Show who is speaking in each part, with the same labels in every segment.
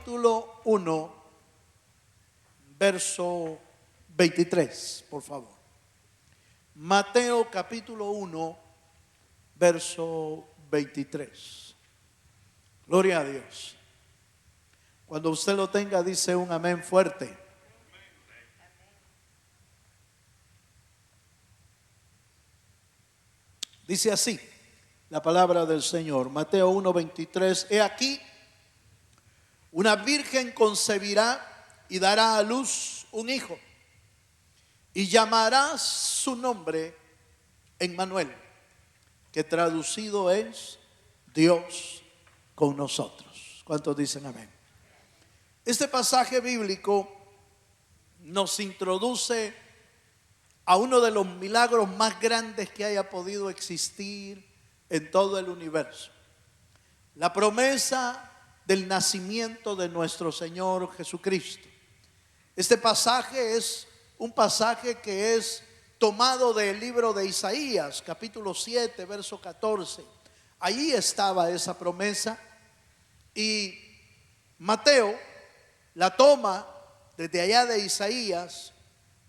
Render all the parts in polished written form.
Speaker 1: capítulo 1, verso 23, por favor. Mateo capítulo 1, verso 23. Gloria a Dios. Cuando usted lo tenga, dice un amén fuerte. Dice así la palabra del Señor, Mateo 1:23. He aquí, una virgen concebirá y dará a luz un hijo, y llamará su nombre Emmanuel, que traducido es Dios con nosotros. ¿Cuántos dicen amén? Este pasaje bíblico nos introduce a uno de los milagros más grandes que haya podido existir en todo el universo. La promesa del nacimiento de nuestro Señor Jesucristo. Este pasaje es un pasaje que es tomado del libro de Isaías, capítulo 7, verso 14. Allí estaba esa promesa y Mateo la toma desde allá de Isaías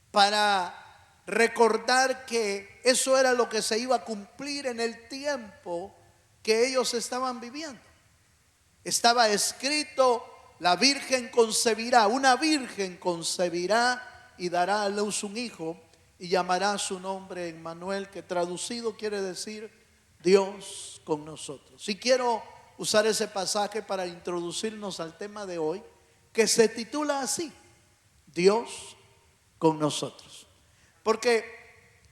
Speaker 1: para recordar que eso era lo que se iba a cumplir en el tiempo que ellos estaban viviendo. Estaba escrito: la virgen concebirá, una virgen concebirá y dará a luz un hijo, y llamará su nombre Emmanuel, que traducido quiere decir Dios con nosotros. Y quiero usar ese pasaje para introducirnos al tema de hoy, que se titula así: Dios con nosotros. Porque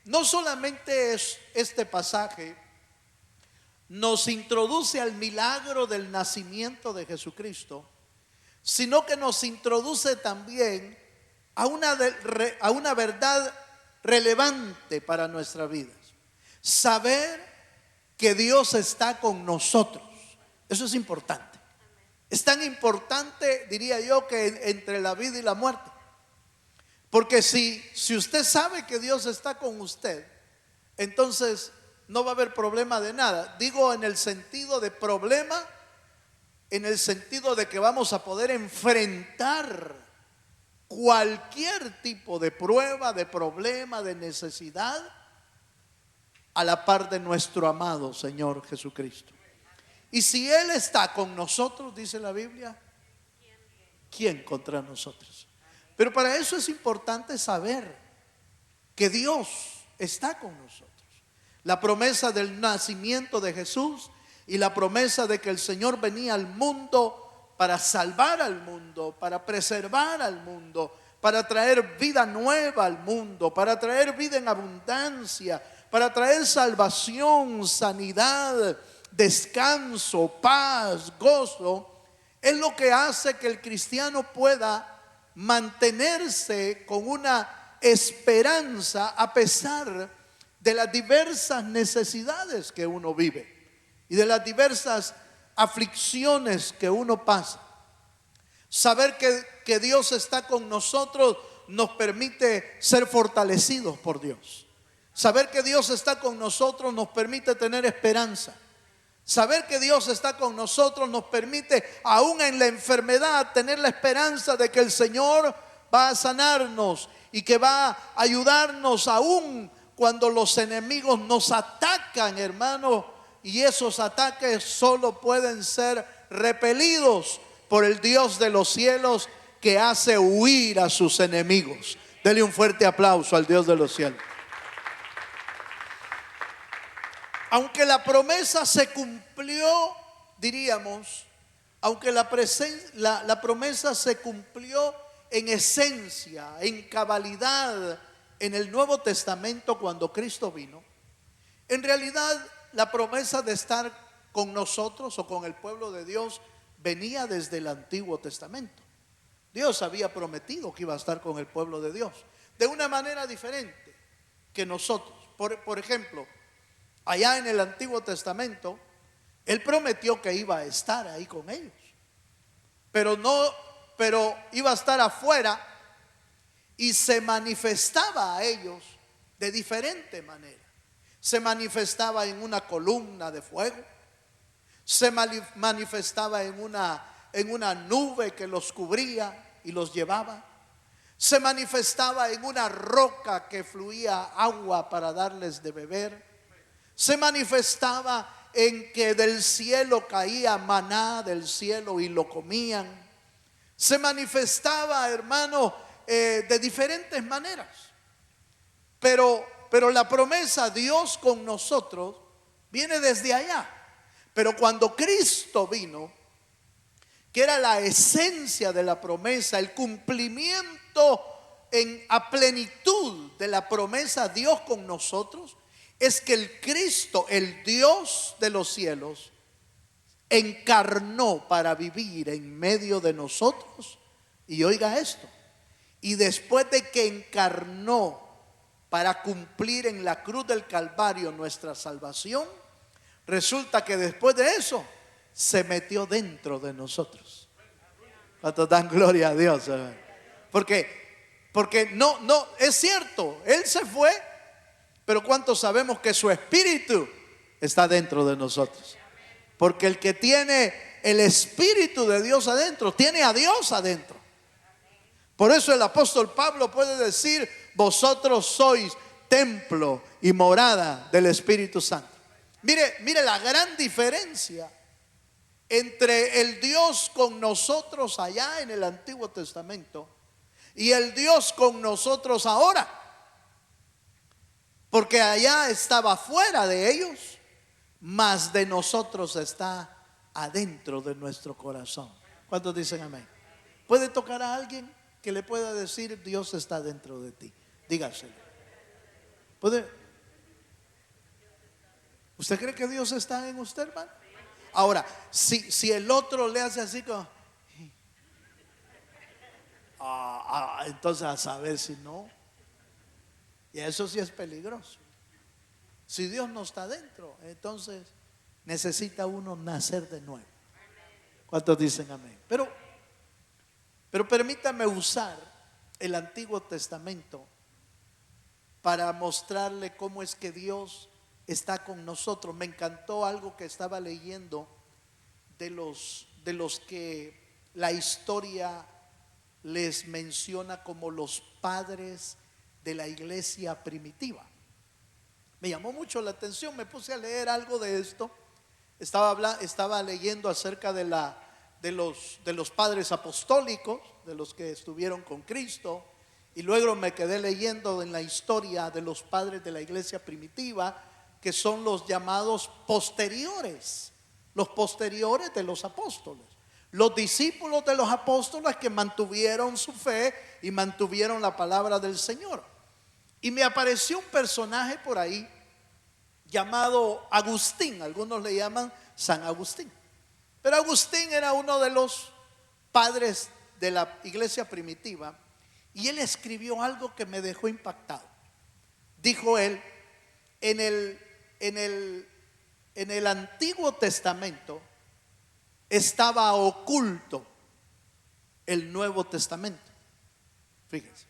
Speaker 1: no solamente es este pasaje nos introduce al milagro del nacimiento de Jesucristo, sino que nos introduce también a una verdad relevante para nuestra vida. Saber que Dios está con nosotros. Eso es importante. Es tan importante, diría yo, que entre la vida y la muerte. Porque si usted sabe que Dios está con usted, entonces no va a haber problema de nada. Digo en el sentido de problema, en el sentido de que vamos a poder enfrentar cualquier tipo de prueba, de problema, de necesidad, a la par de nuestro amado Señor Jesucristo. Y si Él está con nosotros, dice la Biblia, ¿quién contra nosotros? Pero para eso es importante saber que Dios está con nosotros. La promesa del nacimiento de Jesús y la promesa de que el Señor venía al mundo para salvar al mundo, para preservar al mundo, para traer vida nueva al mundo, para traer vida en abundancia, para traer salvación, sanidad, descanso, paz, gozo, es lo que hace que el cristiano pueda mantenerse con una esperanza a pesar de las diversas necesidades que uno vive y de las diversas aflicciones que uno pasa. Saber que Dios está con nosotros nos permite ser fortalecidos por Dios. Saber que Dios está con nosotros nos permite tener esperanza. Saber que Dios está con nosotros nos permite, aún en la enfermedad, tener la esperanza de que el Señor va a sanarnos y que va a ayudarnos aún cuando los enemigos nos atacan, hermano. Y esos ataques solo pueden ser repelidos por el Dios de los cielos, que hace huir a sus enemigos. Dele un fuerte aplauso al Dios de los cielos. Aunque la promesa se cumplió, diríamos, aunque la promesa se cumplió en esencia, en cabalidad, en el Nuevo Testamento cuando Cristo vino, en realidad la promesa de estar con nosotros o con el pueblo de Dios venía desde el Antiguo Testamento. Dios había prometido que iba a estar con el pueblo de Dios de una manera diferente que nosotros. Por ejemplo, allá en el Antiguo Testamento, Él prometió que iba a estar ahí con ellos, pero iba a estar afuera y se manifestaba a ellos de diferente manera. Se manifestaba en una columna de fuego, se manifestaba en en una nube que los cubría y los llevaba. Se manifestaba en una roca que fluía agua para darles de beber. Se manifestaba en que del cielo caía maná del cielo y lo comían. Se manifestaba, hermano, de diferentes maneras. Pero la promesa Dios con nosotros viene desde allá. Pero cuando Cristo vino, que era la esencia de la promesa, el cumplimiento a plenitud de la promesa Dios con nosotros, es que el Cristo, el Dios de los cielos, encarnó para vivir en medio de nosotros. Y oiga esto, y después de que encarnó para cumplir en la cruz del Calvario nuestra salvación, resulta que después de eso se metió dentro de nosotros. ¿Cuántos dan gloria a Dios? Porque no, es cierto, Él se fue, pero ¿cuántos sabemos que su espíritu está dentro de nosotros? Porque el que tiene el espíritu de Dios adentro, tiene a Dios adentro. Por eso el apóstol Pablo puede decir: vosotros sois templo y morada del Espíritu Santo. Mire la gran diferencia entre el Dios con nosotros allá en el Antiguo Testamento y el Dios con nosotros ahora. Porque allá estaba fuera de ellos, mas de nosotros está adentro de nuestro corazón. ¿Cuántos dicen amén? ¿Puede tocar a alguien que le pueda decir: Dios está dentro de ti? Dígaselo. ¿Puede? ¿Usted cree que Dios está en usted, hermano? Ahora, si el otro le hace así como entonces a saber si no. Y eso sí es peligroso. Si Dios no está dentro, entonces necesita uno nacer de nuevo. ¿Cuántos dicen amén? Pero permítame usar el Antiguo Testamento para mostrarle cómo es que Dios está con nosotros. Me encantó algo que estaba leyendo de los que la historia les menciona como los padres de la iglesia primitiva. Me llamó mucho la atención, me puse a leer algo de esto. Estaba leyendo acerca de los padres apostólicos, de los que estuvieron con Cristo, y luego me quedé leyendo en la historia de los padres de la iglesia primitiva, que son los llamados posteriores, los posteriores de los apóstoles, los discípulos de los apóstoles que mantuvieron su fe y mantuvieron la palabra del Señor. Y me apareció un personaje por ahí llamado Agustín. Algunos le llaman San Agustín, pero Agustín era uno de los padres de la iglesia primitiva, y él escribió algo que me dejó impactado. Dijo él: en el Antiguo Testamento estaba oculto el Nuevo Testamento. Fíjense.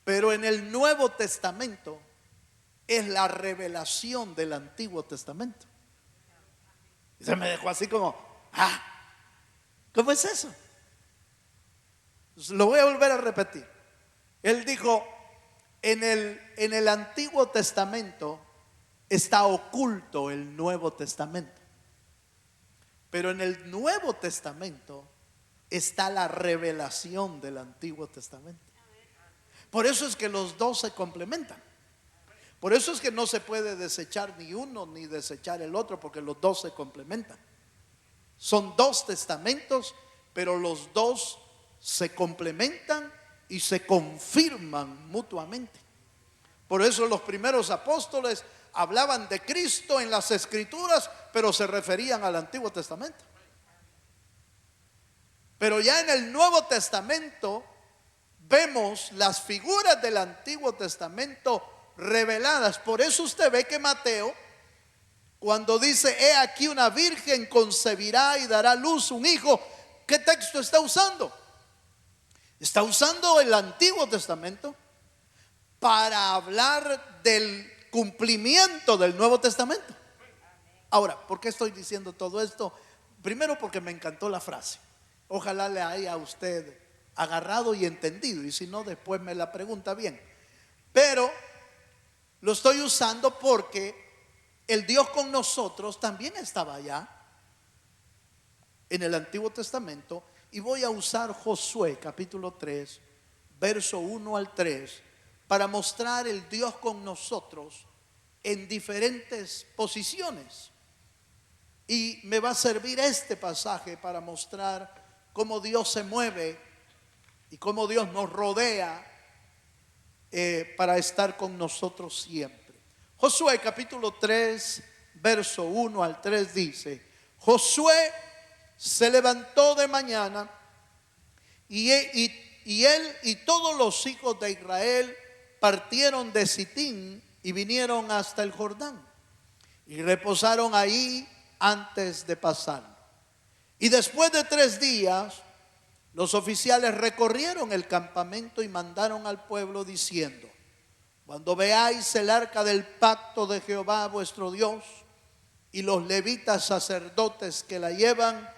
Speaker 1: Pero en el Nuevo Testamento es la revelación del Antiguo Testamento. Y se me dejó así como: ¿cómo es eso? Lo voy a volver a repetir. Él dijo: en el Antiguo Testamento está oculto el Nuevo Testamento, pero en el Nuevo Testamento está la revelación del Antiguo Testamento. Por eso es que los dos se complementan. Por eso es que no se puede desechar ni uno ni desechar el otro, porque los dos se complementan. Son dos testamentos, pero los dos se complementan y se confirman mutuamente. Por eso los primeros apóstoles hablaban de Cristo en las Escrituras, pero se referían al Antiguo Testamento. Pero ya en el Nuevo Testamento vemos las figuras del Antiguo Testamento reveladas. Por eso usted ve que Mateo, cuando dice: he aquí una virgen concebirá y dará a luz un hijo, ¿qué texto está usando? Está usando el Antiguo Testamento para hablar del cumplimiento del Nuevo Testamento. Ahora, ¿por qué estoy diciendo todo esto? Primero porque me encantó la frase. Ojalá le haya a usted agarrado y entendido, y si no, después me la pregunta bien. Pero lo estoy usando porque el Dios con nosotros también estaba allá en el Antiguo Testamento, y voy a usar Josué capítulo 3, verso 1 al 3, para mostrar el Dios con nosotros en diferentes posiciones. Y me va a servir este pasaje para mostrar cómo Dios se mueve y cómo Dios nos rodea para estar con nosotros siempre. Josué capítulo 3, verso 1 al 3 dice: Josué se levantó de mañana y él y todos los hijos de Israel partieron de Sitín y vinieron hasta el Jordán y reposaron ahí antes de pasar. Y después de 3 días, los oficiales recorrieron el campamento y mandaron al pueblo diciendo: cuando veáis el arca del pacto de Jehová vuestro Dios y los levitas sacerdotes que la llevan,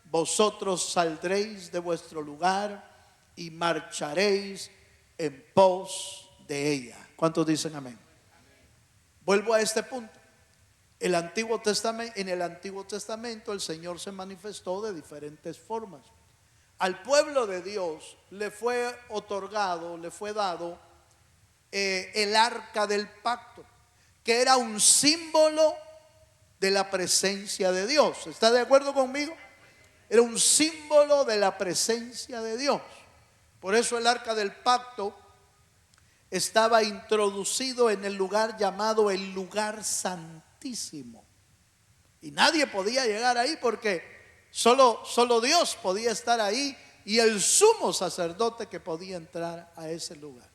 Speaker 1: vosotros saldréis de vuestro lugar y marcharéis en pos de ella. ¿Cuántos dicen amén? Vuelvo a este punto. En el Antiguo Testamento el Señor se manifestó de diferentes formas. Al pueblo de Dios le fue otorgado, le fue dado el arca del pacto, que era un símbolo de la presencia de Dios. ¿Está de acuerdo conmigo? Era un símbolo de la presencia de Dios. Por eso el arca del pacto estaba introducido en el lugar llamado el lugar santísimo. Y nadie podía llegar ahí porque solo Dios podía estar ahí, y el sumo sacerdote que podía entrar a ese lugar.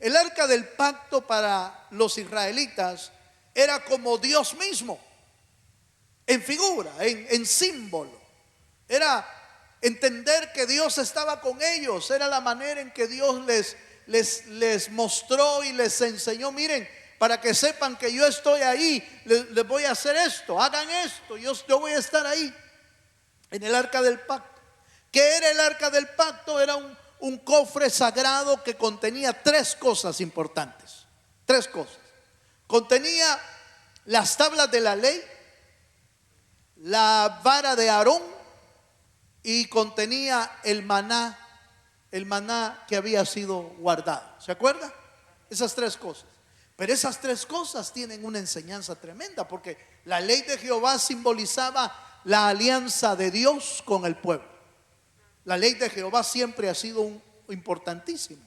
Speaker 1: El arca del pacto para los israelitas era como Dios mismo, en figura, en símbolo. Era entender que Dios estaba con ellos. Era la manera en que Dios les mostró y les enseñó: miren, para que sepan que yo estoy ahí, les voy a hacer esto, hagan esto, yo voy a estar ahí. En el arca del pacto. ¿Qué era el arca del pacto? Era un cofre sagrado que contenía 3 cosas importantes. 3 cosas. Contenía las tablas de la ley, la vara de Aarón, y contenía el maná que había sido guardado. ¿Se acuerda? Esas 3 cosas. Pero esas 3 cosas tienen una enseñanza tremenda, porque la ley de Jehová simbolizaba la alianza de Dios con el pueblo. La ley de Jehová siempre ha sido importantísima.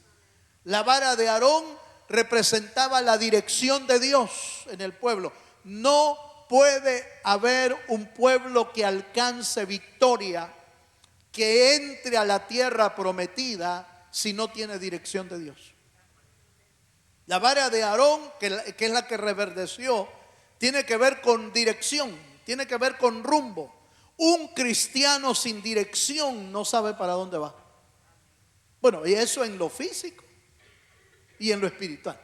Speaker 1: La vara de Aarón representaba la dirección de Dios en el pueblo. No puede haber un pueblo que alcance victoria, que entre a la tierra prometida, si no tiene dirección de Dios. La vara de Aarón, que es la que reverdeció, tiene que ver con dirección, tiene que ver con rumbo. Un cristiano sin dirección no sabe para dónde va. Bueno, y eso en lo físico y en lo espiritual.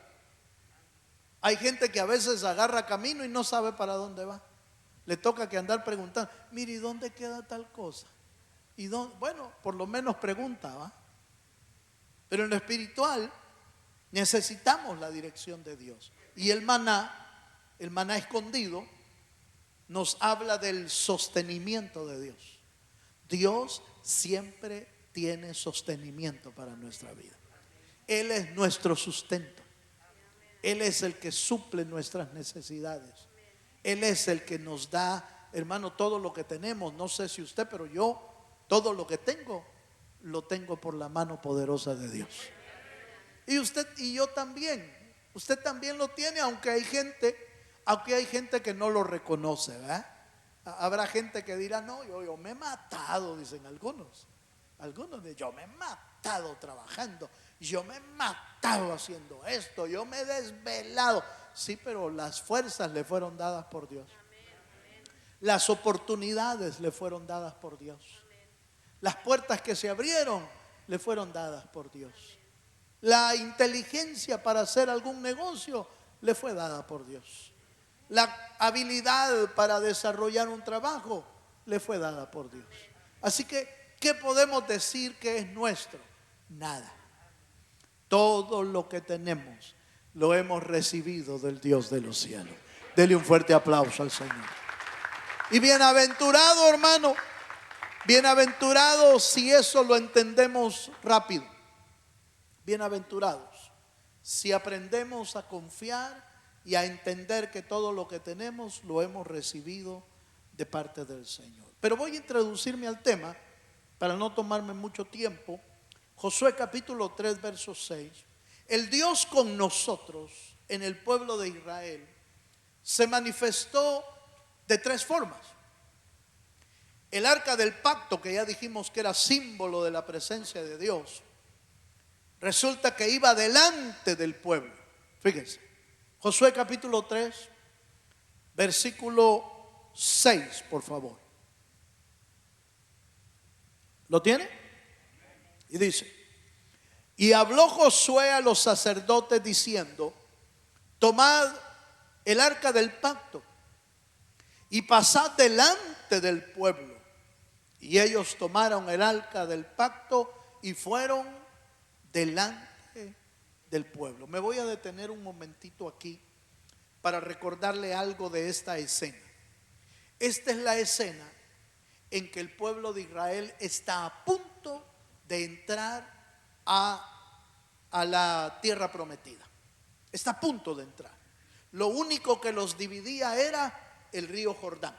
Speaker 1: Hay gente que a veces agarra camino y no sabe para dónde va. Le toca que andar preguntando: mire, ¿y dónde queda tal cosa? ¿Y dónde? Bueno, por lo menos pregunta, ¿va? Pero en lo espiritual necesitamos la dirección de Dios. Y el maná escondido, nos habla del sostenimiento de Dios. Dios siempre tiene sostenimiento para nuestra vida. Él es nuestro sustento. Él es el que suple nuestras necesidades. Él es el que nos da, hermano, todo lo que tenemos. No sé si usted, pero yo todo lo que tengo, lo tengo por la mano poderosa de Dios. Y usted y yo también. Usted también lo tiene, aunque hay gente que no lo reconoce, ¿verdad? Habrá gente que dirá: no, yo me he matado, dicen algunos. Yo me he matado trabajando, yo me he matado haciendo esto, yo me he desvelado. Sí, pero las fuerzas le fueron dadas por Dios. Las oportunidades le fueron dadas por Dios. Las puertas que se abrieron le fueron dadas por Dios. La inteligencia para hacer algún negocio le fue dada por Dios. La habilidad para desarrollar un trabajo le fue dada por Dios. Así que, ¿qué podemos decir que es nuestro? Nada. Todo lo que tenemos lo hemos recibido del Dios de los cielos. Dele un fuerte aplauso al Señor. Y bienaventurado, hermano, bienaventurado si eso lo entendemos rápido. Bienaventurados si aprendemos a confiar y a entender que todo lo que tenemos lo hemos recibido de parte del Señor. Pero voy a introducirme al tema para no tomarme mucho tiempo. Josué capítulo 3, verso 6. El Dios con nosotros en el pueblo de Israel se manifestó de tres formas. El arca del pacto, que ya dijimos que era símbolo de la presencia de Dios, resulta que iba delante del pueblo. Fíjense, Josué capítulo 3, versículo 6, por favor. ¿Lo tiene? Y dice: y habló Josué a los sacerdotes diciendo: tomad el arca del pacto y pasad delante del pueblo. Y ellos tomaron el arca del pacto y fueron delante del pueblo. Me voy a detener un momentito aquí para recordarle algo de esta escena. Esta es la escena en que el pueblo de Israel está a punto de entrar a la tierra prometida. Está a punto de entrar. Lo único que los dividía era el río Jordán.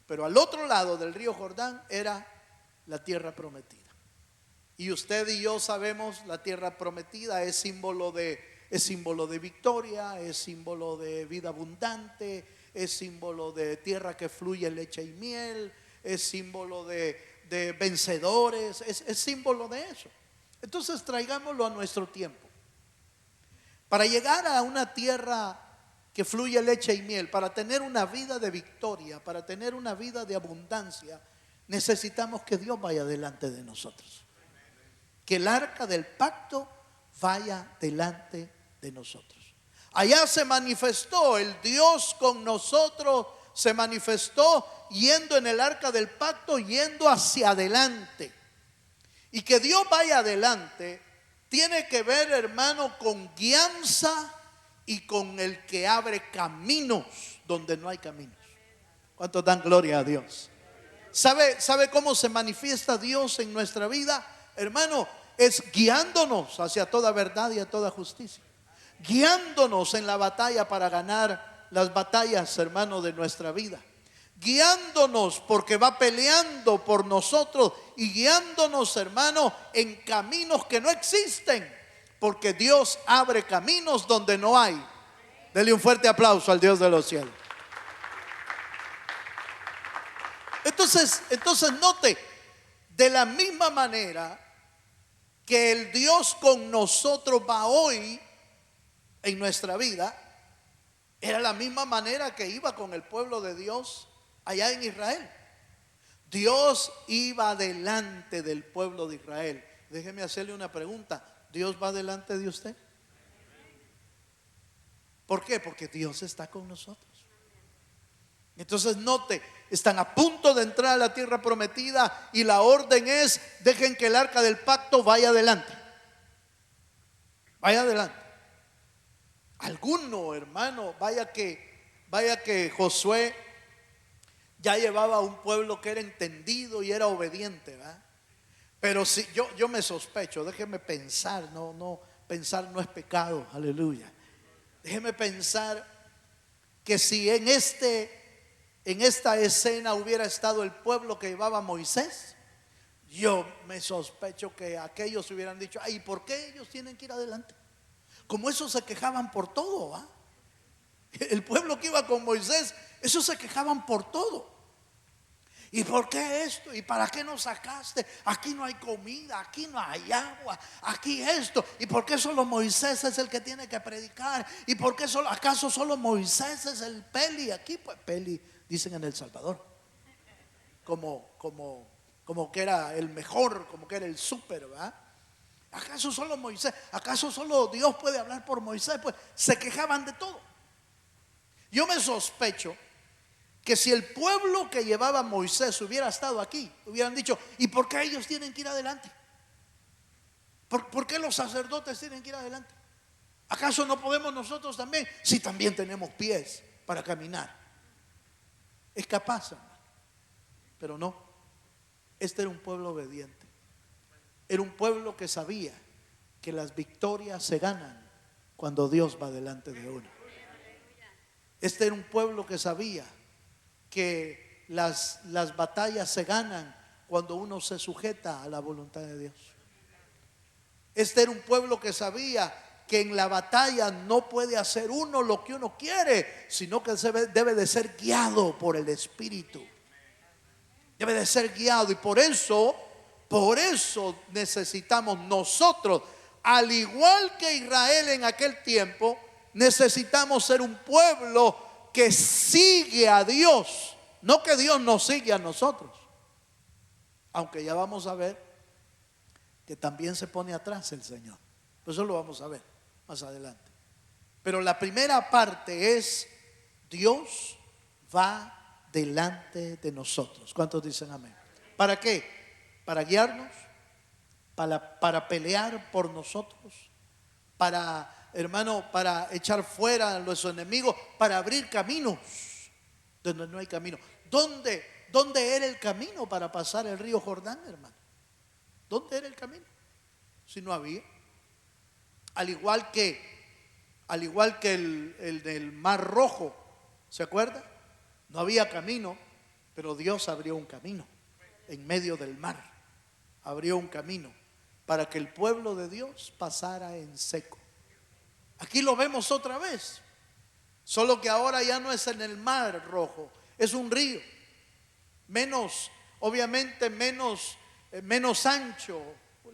Speaker 1: Pero al otro lado del río Jordán era la tierra prometida. Y usted y yo sabemos, la tierra prometida es símbolo de victoria, es símbolo de vida abundante, es símbolo de tierra que fluye leche y miel, es símbolo de vencedores, es símbolo de eso. Entonces traigámoslo a nuestro tiempo. Para llegar a una tierra que fluye leche y miel, para tener una vida de victoria, para tener una vida de abundancia, necesitamos que Dios vaya delante de nosotros. Que el arca del pacto vaya delante de nosotros. Allá se manifestó el Dios con nosotros, se manifestó yendo en el arca del pacto, yendo hacia adelante. Y que Dios vaya adelante tiene que ver, hermano, con guianza y con el que abre caminos donde no hay caminos. ¿Cuántos dan gloria a Dios? ¿Sabe cómo se manifiesta Dios en nuestra vida? Hermano, es guiándonos hacia toda verdad y a toda justicia. Guiándonos en la batalla para ganar las batallas, hermano, de nuestra vida. Guiándonos porque va peleando por nosotros y guiándonos, hermano, en caminos que no existen, porque Dios abre caminos donde no hay. Dele un fuerte aplauso al Dios de los cielos. Entonces note, de la misma manera que el Dios con nosotros va hoy en nuestra vida, era la misma manera que iba con el pueblo de Dios allá en Israel. Dios iba delante del pueblo de Israel. Déjeme hacerle una pregunta: ¿Dios va delante de usted? ¿Por qué? Porque Dios está con nosotros. Entonces note, están a punto de entrar a la tierra prometida y la orden es: dejen que el arca del pacto vaya adelante. Vaya adelante. Alguno, hermano, vaya que Josué ya llevaba a un pueblo que era entendido y era obediente, ¿verdad? Pero si yo me sospecho, déjeme pensar, pensar no es pecado, aleluya. Déjeme pensar que si en esta escena hubiera estado el pueblo que llevaba a Moisés, yo me sospecho que aquellos hubieran dicho: ay, ¿por qué ellos tienen que ir adelante? Como esos se quejaban por todo, ¿va? El pueblo que iba con Moisés, esos se quejaban por todo. ¿Y por qué esto? ¿Y para qué nos sacaste? Aquí no hay comida, aquí no hay agua, aquí esto. ¿Y por qué solo Moisés es el que tiene que predicar? ¿Y por qué acaso solo Moisés es el Peli? Aquí pues Peli dicen en El Salvador, como que era el mejor, como que era el súper, ¿verdad? ¿Acaso solo Moisés? ¿Acaso solo Dios puede hablar por Moisés? Pues se quejaban de todo. Yo me sospecho que si el pueblo que llevaba Moisés hubiera estado aquí, hubieran dicho, ¿y por qué ellos tienen que ir adelante? ¿Por qué los sacerdotes tienen que ir adelante? ¿Acaso no podemos nosotros también? Si también tenemos pies para caminar. Es capaz, hermano. Pero no, este era un pueblo obediente. Era un pueblo que sabía que las victorias se ganan cuando Dios va delante de uno. Este era un pueblo que sabía que las batallas se ganan cuando uno se sujeta a la voluntad de Dios. Este era un pueblo que sabía que en la batalla no puede hacer uno lo que uno quiere, sino que debe de ser guiado por el Espíritu. Debe de ser guiado, y por eso necesitamos nosotros, al igual que Israel en aquel tiempo, necesitamos ser un pueblo que sigue a Dios, no que Dios nos sigue a nosotros. Aunque ya vamos a ver que también se pone atrás el Señor. Eso lo vamos a ver más adelante. Pero la primera parte es: Dios va delante de nosotros. ¿Cuántos dicen amén? ¿Para qué? Para guiarnos, para pelear por nosotros, para, hermano, para echar fuera a los enemigos, para abrir caminos donde no hay camino. ¿Dónde era el camino para pasar el río Jordán, hermano? ¿Dónde era el camino? Si no había. Al igual que el del Mar Rojo, ¿se acuerda? No había camino, pero Dios abrió un camino en medio del mar. Abrió un camino para que el pueblo de Dios pasara en seco. Aquí lo vemos otra vez, solo que ahora ya no es en el Mar Rojo, es un río, obviamente menos ancho,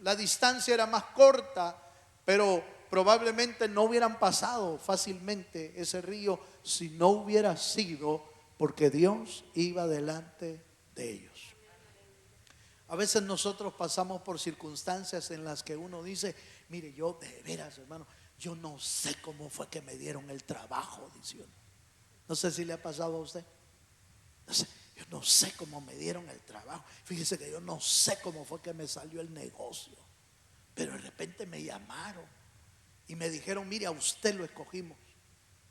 Speaker 1: la distancia era más corta, pero probablemente no hubieran pasado fácilmente ese río si no hubiera sido porque Dios iba delante de ellos. A veces nosotros pasamos por circunstancias en las que uno dice, mire, yo de veras, hermano, yo no sé cómo fue que me dieron el trabajo, dice uno. No sé si le ha pasado a usted. No sé, yo no sé cómo me dieron el trabajo. Fíjese que yo no sé cómo fue que me salió el negocio, pero de repente me llamaron y me dijeron, mire, a usted lo escogimos.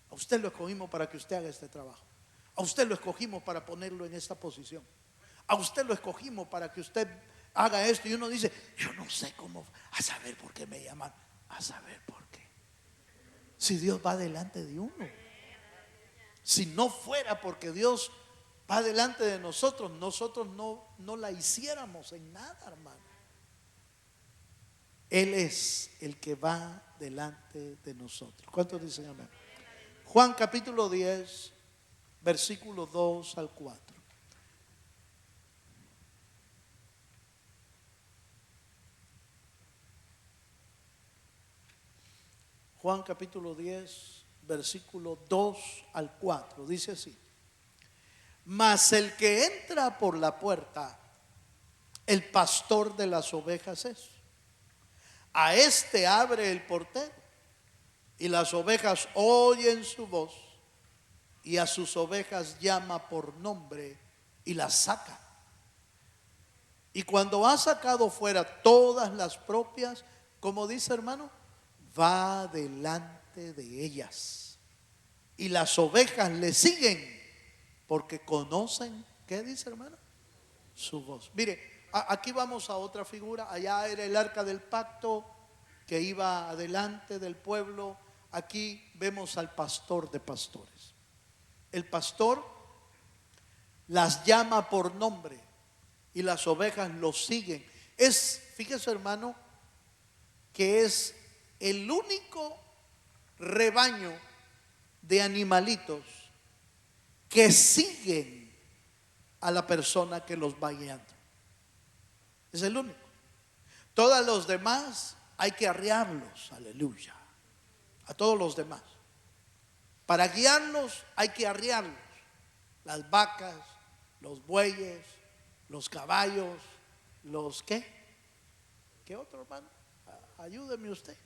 Speaker 1: A usted lo escogimos para que usted haga este trabajo. A usted lo escogimos para ponerlo en esta posición. A usted lo escogimos para que usted haga esto. Y uno dice, yo no sé cómo, a saber por qué me llaman, a saber por qué. Si Dios va delante de uno. Si no fuera porque Dios va delante de nosotros, nosotros no la hiciéramos en nada, hermano. Él es el que va delante de nosotros. ¿Cuántos dicen amén? Juan capítulo 10, versículo 2 al 4. Juan capítulo 10, versículo 2 al 4. Dice así: mas el que entra por la puerta, el pastor de las ovejas es. A este abre el portero, y las ovejas oyen su voz, y a sus ovejas llama por nombre y las saca. Y cuando ha sacado fuera todas las propias, como dice, hermano, va delante de ellas, y las ovejas le siguen porque conocen, ¿qué dice, hermano? Su voz. Mire, aquí vamos a otra figura. Allá era el arca del pacto que iba adelante del pueblo. Aquí vemos al pastor de pastores. El pastor las llama por nombre y las ovejas los siguen. Fíjese, hermano, que es el único rebaño de animalitos que siguen a la persona que los va guiando. Es el único. Todos los demás hay que arrearlos, aleluya. A todos los demás. Para guiarlos hay que arrearlos. Las vacas, los bueyes, los caballos, los ¿qué? ¿Qué otro, hermano? Ayúdeme usted.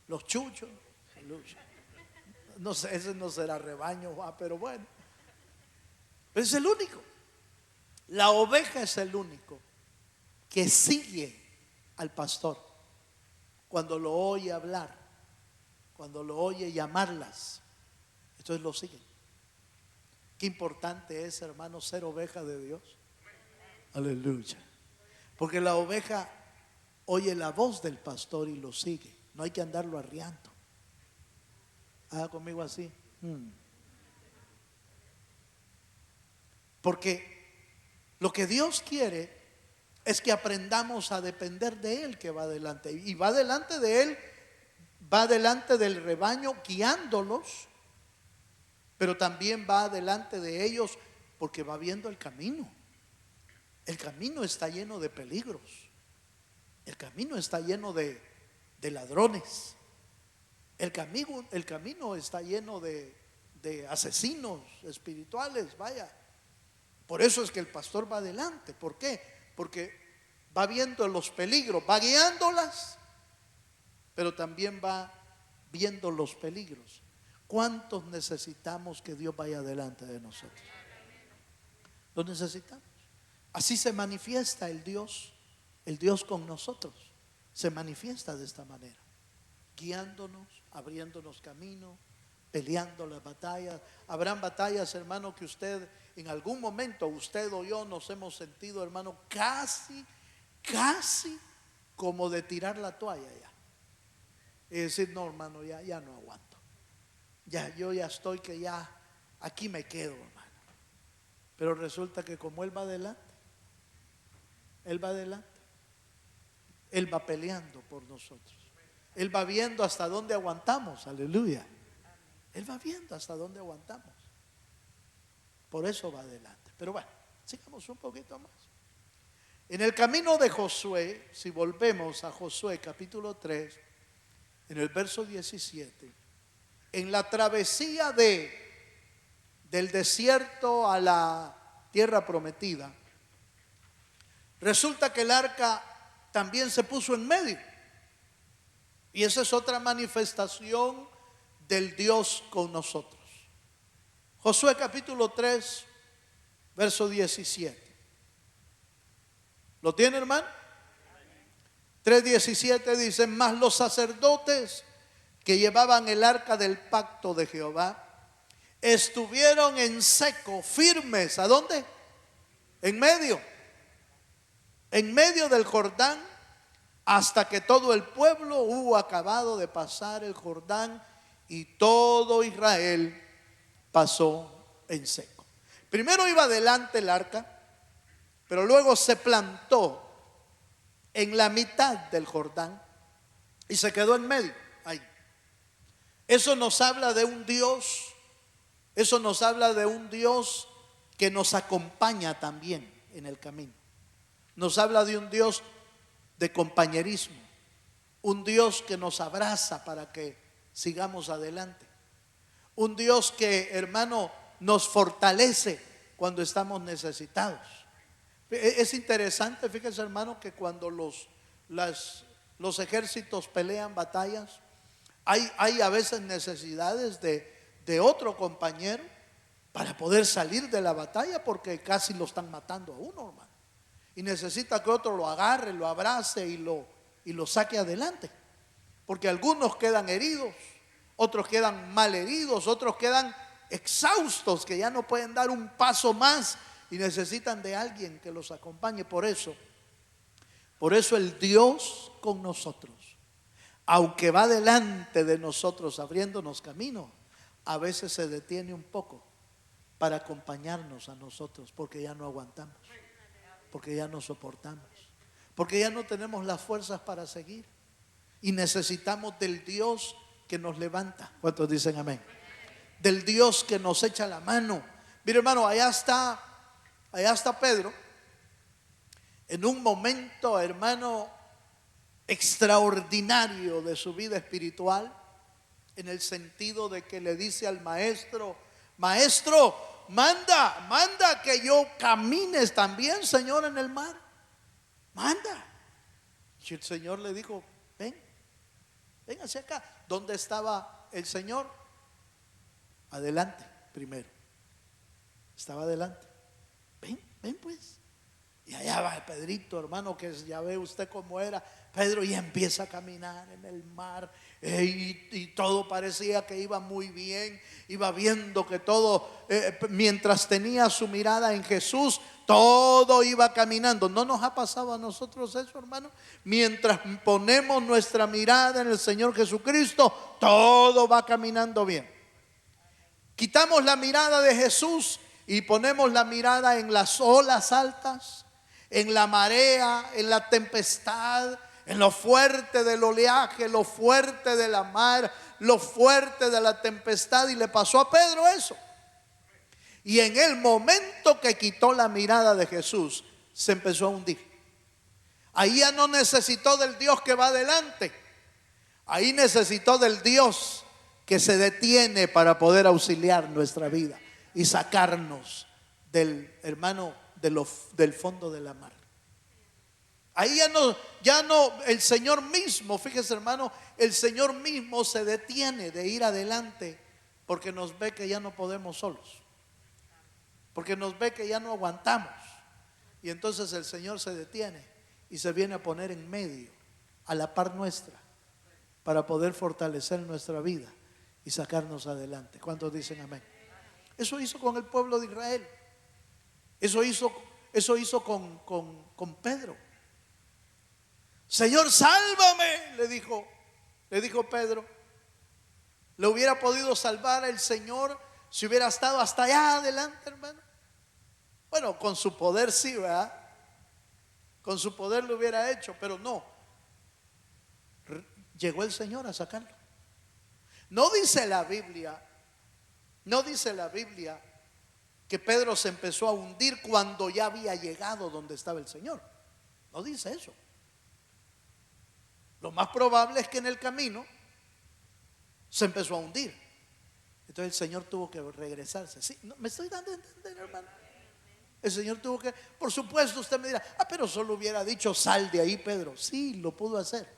Speaker 1: Los chuchos, aleluya. No sé, ese no será rebaño, pero bueno. Es el único. La oveja es el único que sigue al pastor cuando lo oye hablar, cuando lo oye llamarlas. Entonces lo siguen. Qué importante es, hermano, ser oveja de Dios. Aleluya. Porque la oveja oye la voz del pastor y lo sigue. No hay que andarlo arriando. Haga conmigo así. Porque lo que Dios quiere es que aprendamos a depender de Él, que va delante. Y va delante de Él, va delante del rebaño guiándolos, pero también va delante de ellos porque va viendo el camino. El camino está lleno de peligros. El camino está lleno de ladrones. El camino está lleno de asesinos espirituales, vaya. Por eso es que el pastor va adelante. ¿Por qué? Porque va viendo los peligros, va guiándolas, pero también va viendo los peligros. ¿Cuántos necesitamos que Dios vaya delante de nosotros? Lo necesitamos. Así se manifiesta el Dios con nosotros. Se manifiesta de esta manera, guiándonos, abriéndonos camino, peleando las batallas. Habrán batallas, hermano, que usted en algún momento, usted o yo, nos hemos sentido, hermano, casi como de tirar la toalla ya. Y decir, no, hermano, ya no aguanto. Yo ya estoy que ya aquí me quedo, hermano. Pero resulta que como Él va adelante, Él va peleando por nosotros. Él va viendo hasta dónde aguantamos, aleluya. Él va viendo hasta dónde aguantamos. Por eso va adelante. Pero bueno, sigamos un poquito más. En el camino de Josué, si volvemos a Josué capítulo 3, en el verso 17, en la travesía del desierto a la tierra prometida, resulta que el arca también se puso en medio. Y esa es otra manifestación del Dios con nosotros. Josué capítulo 3, verso 17. ¿Lo tiene, hermano? 3:17 dice: mas los sacerdotes que llevaban el arca del pacto de Jehová estuvieron en seco, firmes. ¿A dónde? En medio del Jordán, hasta que todo el pueblo hubo acabado de pasar el Jordán y todo Israel pasó en seco. Primero iba adelante el arca, pero luego se plantó en la mitad del Jordán y se quedó en medio, ahí. Eso nos habla de un Dios, que nos acompaña también en el camino. Nos habla de un Dios de compañerismo, un Dios que nos abraza para que sigamos adelante, un Dios que, hermano, nos fortalece cuando estamos necesitados. Es interesante, fíjense, hermano, que cuando los ejércitos pelean batallas, hay a veces necesidades de otro compañero para poder salir de la batalla, porque casi lo están matando a uno, hermano. Y necesita que otro lo agarre, lo abrace y lo saque adelante. Porque algunos quedan heridos, otros quedan mal heridos, otros quedan exhaustos, que ya no pueden dar un paso más y necesitan de alguien que los acompañe. Por eso el Dios con nosotros, aunque va delante de nosotros abriéndonos camino, a veces se detiene un poco para acompañarnos a nosotros, porque ya no aguantamos, porque ya no soportamos, porque ya no tenemos las fuerzas para seguir y necesitamos del Dios que nos levanta. ¿Cuántos dicen amén? Del Dios que nos echa la mano. Mire, hermano, allá está Pedro en un momento, hermano, extraordinario de su vida espiritual, en el sentido de que le dice al maestro: maestro, manda que yo camines también, Señor, en el mar. Manda. Y el Señor le dijo: ven hacia acá. ¿Dónde estaba el Señor? Adelante primero. Estaba adelante. Ven, ven pues. Y allá va Pedrito, hermano, que ya ve usted cómo era Pedro, y empieza a caminar en el mar, y todo parecía que iba muy bien. Iba viendo que todo, mientras tenía su mirada en Jesús, todo iba caminando. ¿No nos ha pasado a nosotros eso, hermano? Mientras ponemos nuestra mirada en el Señor Jesucristo, todo va caminando bien. Quitamos la mirada de Jesús y ponemos la mirada en las olas altas, en la marea, en la tempestad, en lo fuerte del oleaje, lo fuerte de la mar, lo fuerte de la tempestad. Y le pasó a Pedro eso. Y en el momento que quitó la mirada de Jesús, se empezó a hundir. Ahí ya no necesitó del Dios que va adelante. Ahí necesitó del Dios que se detiene para poder auxiliar nuestra vida y sacarnos del, hermano, del fondo de la mar. Ahí ya no, el Señor mismo, fíjese, hermano, el Señor mismo se detiene de ir adelante porque nos ve que ya no podemos solos, porque nos ve que ya no aguantamos. Y entonces el Señor se detiene y se viene a poner en medio, a la par nuestra, para poder fortalecer nuestra vida y sacarnos adelante. ¿Cuántos dicen amén? Eso hizo con el pueblo de Israel. Eso hizo con Pedro. Señor, sálvame, le dijo Pedro. Le hubiera podido salvar el Señor si hubiera estado hasta allá adelante, hermano. Bueno, con su poder sí, ¿verdad? Con su poder lo hubiera hecho, pero no. Llegó el Señor a sacarlo. No dice la Biblia que Pedro se empezó a hundir cuando ya había llegado donde estaba el Señor. No dice eso. Lo más probable es que en el camino se empezó a hundir. Entonces el Señor tuvo que regresarse. ¿Sí? ¿No? ¿Me estoy dando a entender, hermano? El Señor tuvo que, por supuesto usted me dirá, pero solo hubiera dicho sal de ahí, Pedro. Sí, lo pudo hacer.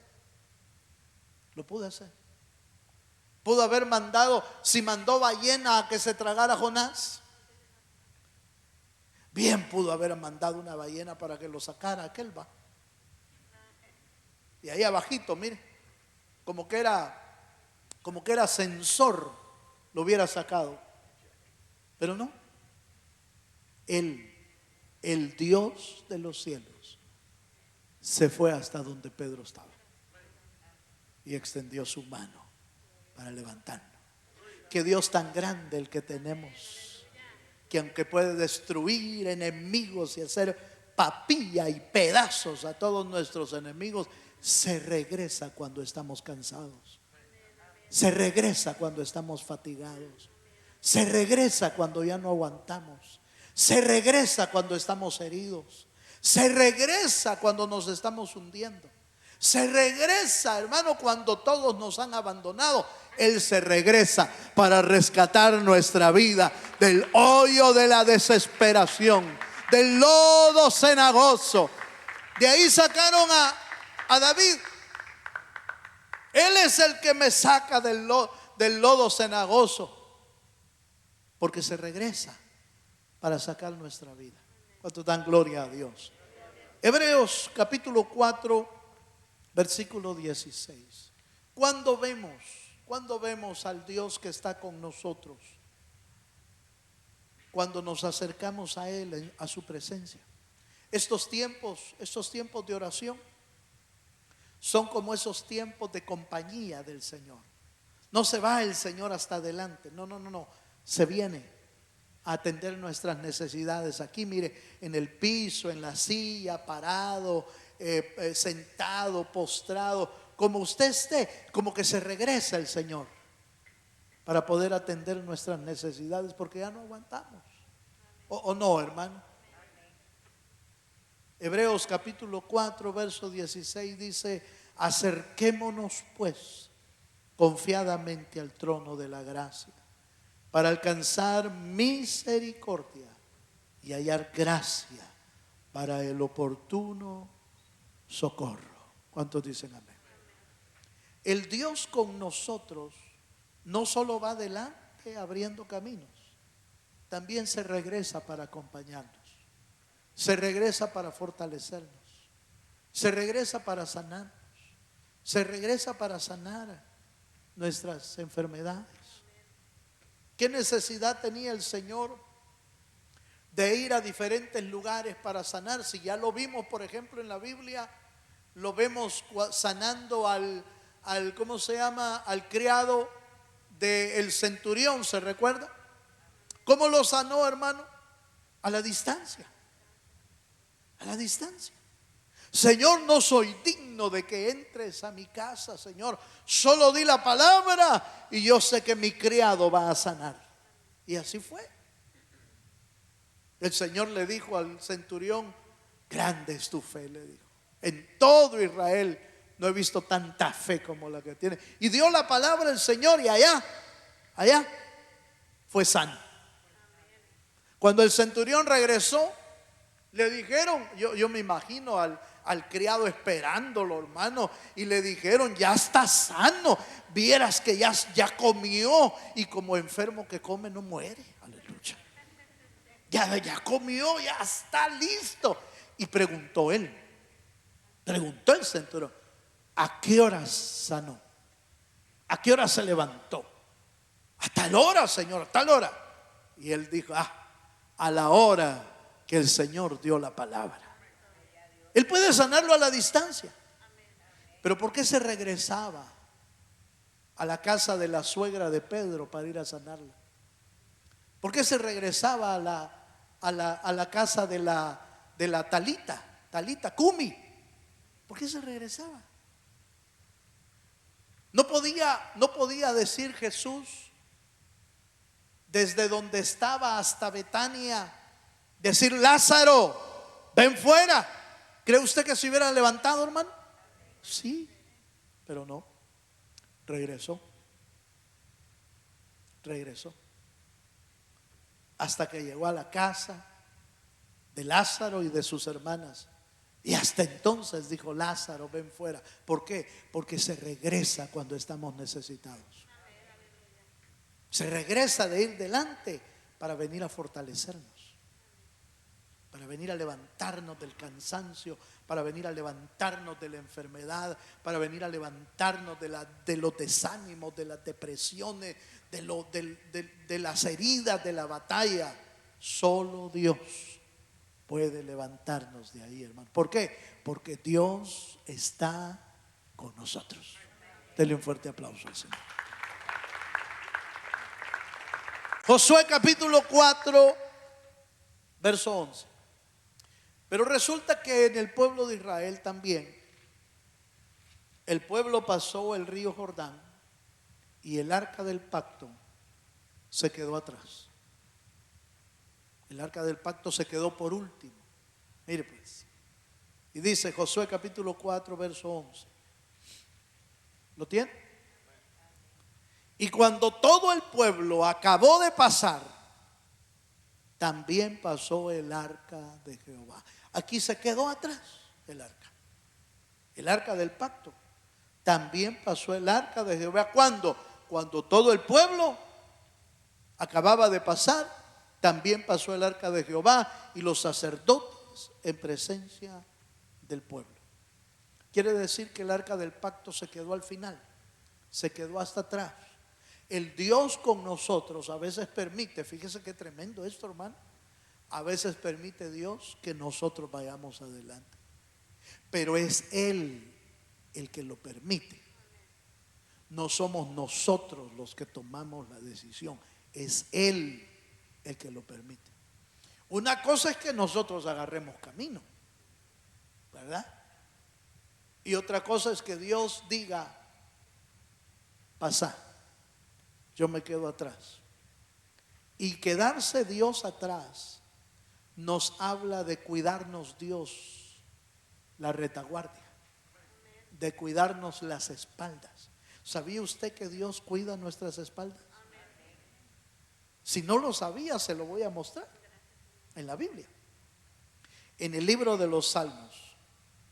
Speaker 1: Lo pudo hacer. Pudo haber mandado, si mandó ballena a que se tragara a Jonás, bien pudo haber mandado una ballena para que lo sacara aquel va. Y ahí abajito, mire, como que era sensor, lo hubiera sacado. Pero no. El Dios de los cielos se fue hasta donde Pedro estaba y extendió su mano para levantarnos. Qué Dios tan grande el que tenemos, que aunque puede destruir enemigos y hacer papilla y pedazos a todos nuestros enemigos, se regresa cuando estamos cansados, se regresa cuando estamos fatigados, se regresa cuando ya no aguantamos, se regresa cuando estamos heridos, se regresa cuando nos estamos hundiendo, se regresa, hermano, cuando todos nos han abandonado. Él se regresa para rescatar nuestra vida del hoyo de la desesperación, del lodo cenagoso. De ahí sacaron a David. Él es el que me saca del lodo cenagoso, porque se regresa para sacar nuestra vida. ¿Cuánto dan gloria a Dios? Hebreos capítulo 4 versículo 16. ¿Cuándo vemos al Dios que está con nosotros? Cuando nos acercamos a Él, a su presencia. Estos tiempos de oración son como esos tiempos de compañía del Señor. No se va el Señor hasta adelante. No. Se viene a atender nuestras necesidades. Aquí, mire, en el piso, en la silla, parado, sentado, postrado, como usted esté, como que se regresa el Señor para poder atender nuestras necesidades, porque ya no aguantamos. ¿O no, hermano? Hebreos capítulo 4 verso 16 dice: acerquémonos pues confiadamente al trono de la gracia para alcanzar misericordia y hallar gracia para el oportuno socorro. ¿Cuántos dicen amén? El Dios con nosotros no solo va adelante abriendo caminos, también se regresa para acompañarnos, se regresa para fortalecernos, se regresa para sanarnos, se regresa para sanar nuestras enfermedades. ¿Qué necesidad tenía el Señor de ir a diferentes lugares para sanar? Si ya lo vimos, por ejemplo, en la Biblia, lo vemos sanando al ¿cómo se llama? Al criado del centurión, ¿se recuerda? ¿Cómo lo sanó, hermano? A la distancia. A la distancia. Señor, no soy digno de que entres a mi casa, Señor. Solo di la palabra y yo sé que mi criado va a sanar. Y así fue. El Señor le dijo al centurión: grande es tu fe, le dijo. En todo Israel no he visto tanta fe como la que tiene. Y dio la palabra el Señor y allá fue sano. Cuando el centurión regresó, le dijeron, yo me imagino al criado esperándolo, hermano, y le dijeron: ya está sano, vieras que ya comió, y como enfermo que come no muere, aleluya. Ya comió, ya está listo. Y preguntó el centurión: ¿a qué hora sanó? ¿A qué hora se levantó? A tal hora, Señor, a tal hora. Y él dijo: a la hora que el Señor dio la palabra. Él puede sanarlo a la distancia. Pero ¿por qué se regresaba a la casa de la suegra de Pedro para ir a sanarla? ¿Por qué se regresaba a la casa de la Talita Cumi? ¿Por qué se regresaba? No podía decir Jesús desde donde estaba hasta Betania, decir: Lázaro, ven fuera. ¿Cree usted que se hubiera levantado, hermano? Sí, pero no. Regresó hasta que llegó a la casa de Lázaro y de sus hermanas. Y hasta entonces dijo: Lázaro, ven fuera. ¿Por qué? Porque se regresa cuando estamos necesitados. Se regresa de ir delante para venir a fortalecernos, para venir a levantarnos del cansancio, para venir a levantarnos de la enfermedad, para venir a levantarnos de los desánimos, de las depresiones, de las heridas, de la batalla. Solo Dios puede levantarnos de ahí, hermano. ¿Por qué? Porque Dios está con nosotros. Denle un fuerte aplauso al Señor. Josué capítulo 4, verso 11. Pero resulta que en el pueblo de Israel también, el pueblo pasó el río Jordán y el arca del pacto se quedó atrás. El arca del pacto se quedó por último. Mire pues. Y dice Josué capítulo 4, verso 11. ¿Lo tiene? Y cuando todo el pueblo acabó de pasar, también pasó el arca de Jehová. Aquí se quedó atrás el arca del pacto. También pasó el arca de Jehová. ¿Cuándo? Cuando todo el pueblo acababa de pasar, también pasó el arca de Jehová y los sacerdotes en presencia del pueblo. Quiere decir que el arca del pacto se quedó al final, se quedó hasta atrás. El Dios con nosotros a veces permite, fíjese qué tremendo esto, hermano. A veces permite Dios que nosotros vayamos adelante, pero es Él el que lo permite. No somos nosotros los que tomamos la decisión, es Él el que lo permite. Una cosa es que nosotros agarremos camino, ¿verdad? Y otra cosa es que Dios diga: pasa, yo me quedo atrás. Y quedarse Dios atrás nos habla de cuidarnos Dios la retaguardia, de cuidarnos las espaldas. ¿Sabía usted que Dios cuida nuestras espaldas? Si no lo sabía, se lo voy a mostrar en la Biblia. En el libro de los Salmos,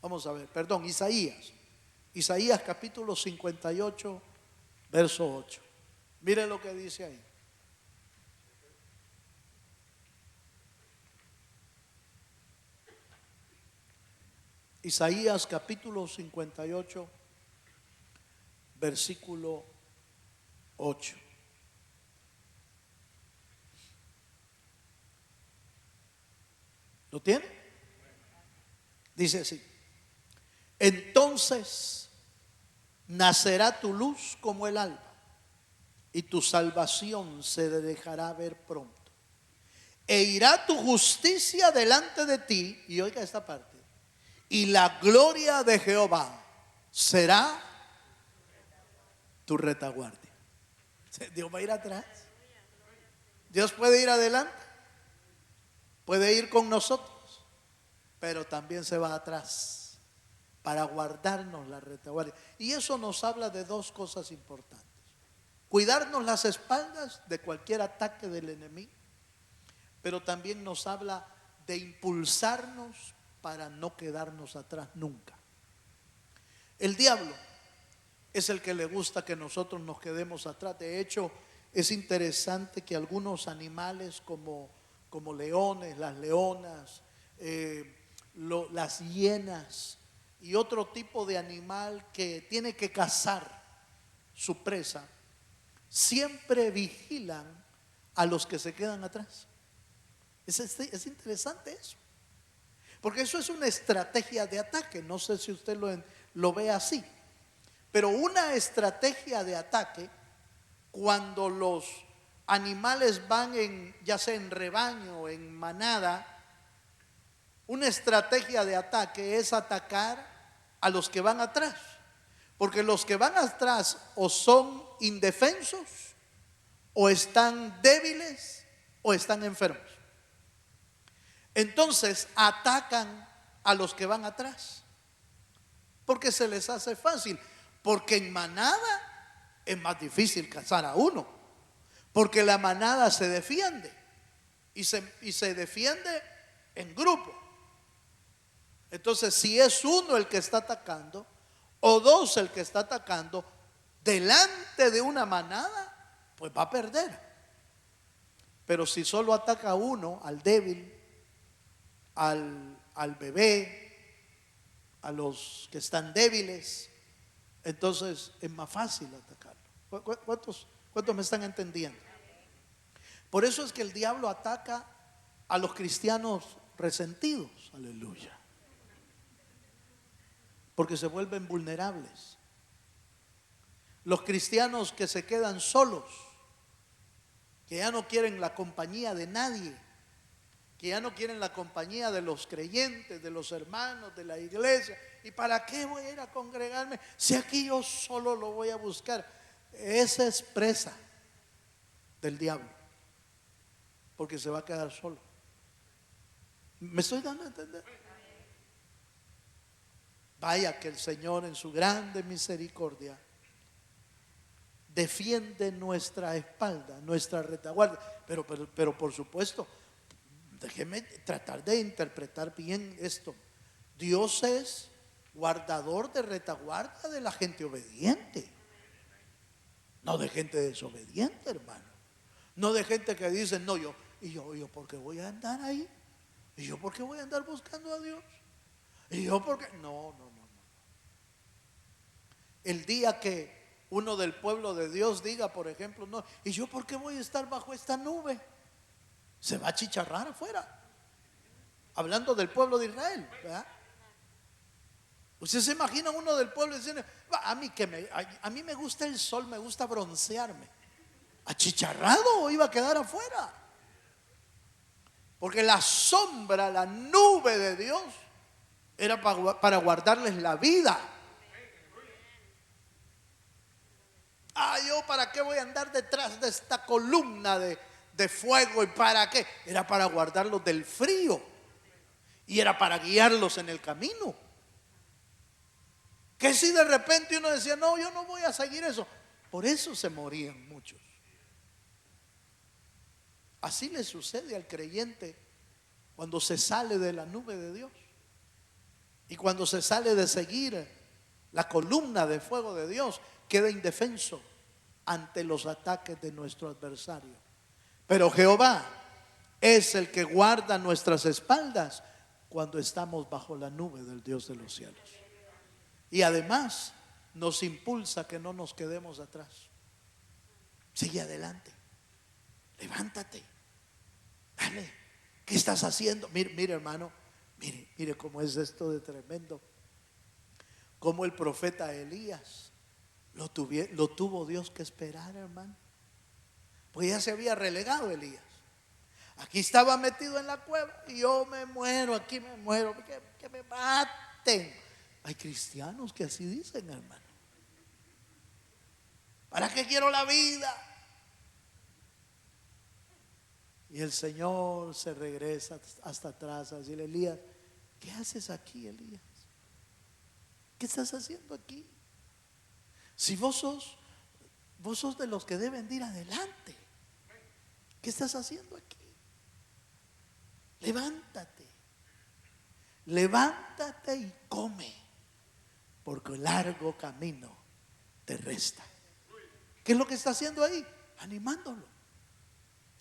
Speaker 1: vamos a ver, perdón, Isaías capítulo 58, verso 8. Mire lo que dice ahí. Isaías capítulo 58, versículo 8. ¿Lo tiene? Dice así: entonces nacerá tu luz como el alba, y tu salvación se dejará ver pronto. E irá tu justicia delante de ti, y oiga esta parte, y la gloria de Jehová será tu retaguardia. Dios va a ir atrás. Dios puede ir adelante, puede ir con nosotros, pero también se va atrás para guardarnos la retaguardia. Y eso nos habla de dos cosas importantes: cuidarnos las espaldas de cualquier ataque del enemigo, pero también nos habla de impulsarnos para no quedarnos atrás nunca. El diablo es el que le gusta que nosotros nos quedemos atrás. De hecho, es interesante que algunos animales como leones, las leonas, las hienas y otro tipo de animal que tiene que cazar su presa, siempre vigilan a los que se quedan atrás. Es interesante eso, porque eso es una estrategia de ataque. No sé si usted lo ve así, pero una estrategia de ataque, cuando los animales van ya sea en rebaño o en manada, una estrategia de ataque es atacar a los que van atrás, porque los que van atrás o son indefensos, o están débiles, o están enfermos. Entonces atacan a los que van atrás, porque se les hace fácil. Porque en manada es más difícil cazar a uno, porque la manada se defiende y se defiende en grupo. Entonces, si es uno el que está atacando o dos el que está atacando delante de una manada, pues va a perder. Pero si solo ataca a uno, al débil, al bebé, a los que están débiles, entonces es más fácil atacarlo. ¿Cuántos me están entendiendo? Por eso es que el diablo ataca a los cristianos resentidos, aleluya, porque se vuelven vulnerables. Los cristianos que se quedan solos, que ya no quieren la compañía de nadie, que ya no quieren la compañía de los creyentes, de los hermanos, de la iglesia. ¿Y para qué voy a ir a congregarme si aquí yo solo lo voy a buscar? Esa es presa del diablo, porque se va a quedar solo. ¿Me estoy dando a entender? Vaya que el Señor en su grande misericordia defiende nuestra espalda, nuestra retaguardia. Pero por supuesto, déjeme tratar de interpretar bien esto. Dios es guardador de retaguardia de la gente obediente, no de gente desobediente, hermano. No de gente que dice, no, yo ¿por qué voy a andar ahí? ¿Y yo por qué voy a andar buscando a Dios? ¿Y yo por qué? No. El día que uno del pueblo de Dios diga, por ejemplo, no, ¿y yo por qué voy a estar bajo esta nube? Se va a chicharrar afuera. Hablando del pueblo de Israel, ¿verdad? Usted se imagina uno del pueblo diciendo, a mí me gusta el sol, me gusta broncearme. Achicharrado iba a quedar afuera. Porque la sombra, la nube de Dios era para guardarles la vida. ¿Yo para qué voy a andar detrás de esta columna de fuego? ¿Y para qué? Era para guardarlos del frío, y era para guiarlos en el camino. Que si de repente uno decía, no, yo no voy a seguir eso, por eso se morían muchos. Así le sucede al creyente cuando se sale de la nube de Dios y cuando se sale de seguir la columna de fuego de Dios, queda indefenso ante los ataques de nuestro adversario. Pero Jehová es el que guarda nuestras espaldas cuando estamos bajo la nube del Dios de los cielos. Y además nos impulsa a que no nos quedemos atrás. Sigue adelante, levántate, dale. ¿Qué estás haciendo? Mire hermano, mire cómo es esto de tremendo. Como el profeta Elías lo tuvo Dios que esperar, hermano. Pues ya se había relegado Elías. Aquí estaba metido en la cueva y yo me muero, aquí me muero, que me maten. Hay cristianos que así dicen, hermano. ¿Para qué quiero la vida? Y el Señor se regresa hasta atrás a decirle: Elías, ¿qué haces aquí, Elías? ¿Qué estás haciendo aquí? Si vos sos de los que deben de ir adelante, ¿qué estás haciendo aquí? Levántate, levántate y come, porque el largo camino te resta. ¿Qué es lo que está haciendo ahí? Animándolo,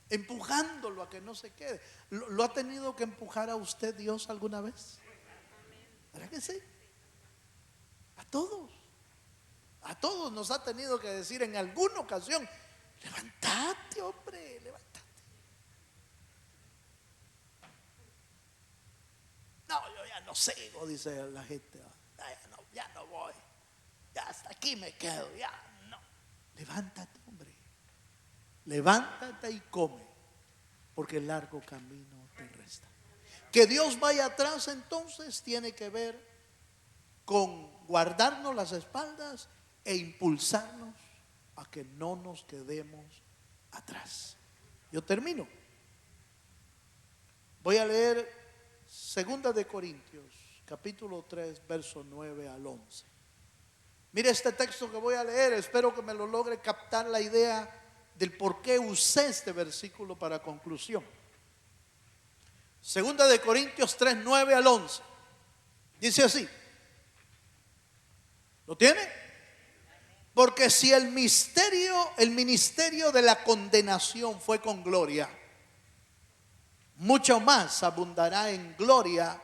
Speaker 1: empujándolo a que no se quede. ¿Lo ha tenido que empujar a usted Dios alguna vez? ¿Verdad que sí? A todos nos ha tenido que decir en alguna ocasión: levántate, hombre, levántate. No, yo ya no sigo, dice la gente. Ya no voy, ya hasta aquí me quedo, ya no. Levántate, hombre, levántate y come, porque el largo camino te resta. Que Dios vaya atrás entonces tiene que ver con guardarnos las espaldas e impulsarnos a que no nos quedemos atrás. Yo termino. Voy a leer 2 de Corintios, capítulo 3, verso 9 al 11. Mire este texto que voy a leer, espero que me lo logre captar la idea del por qué usé este versículo para conclusión. 2 de Corintios 3, 9 al 11. Dice así. ¿Lo tiene? Porque si el ministerio de la condenación fue con gloria, mucho más abundará en gloria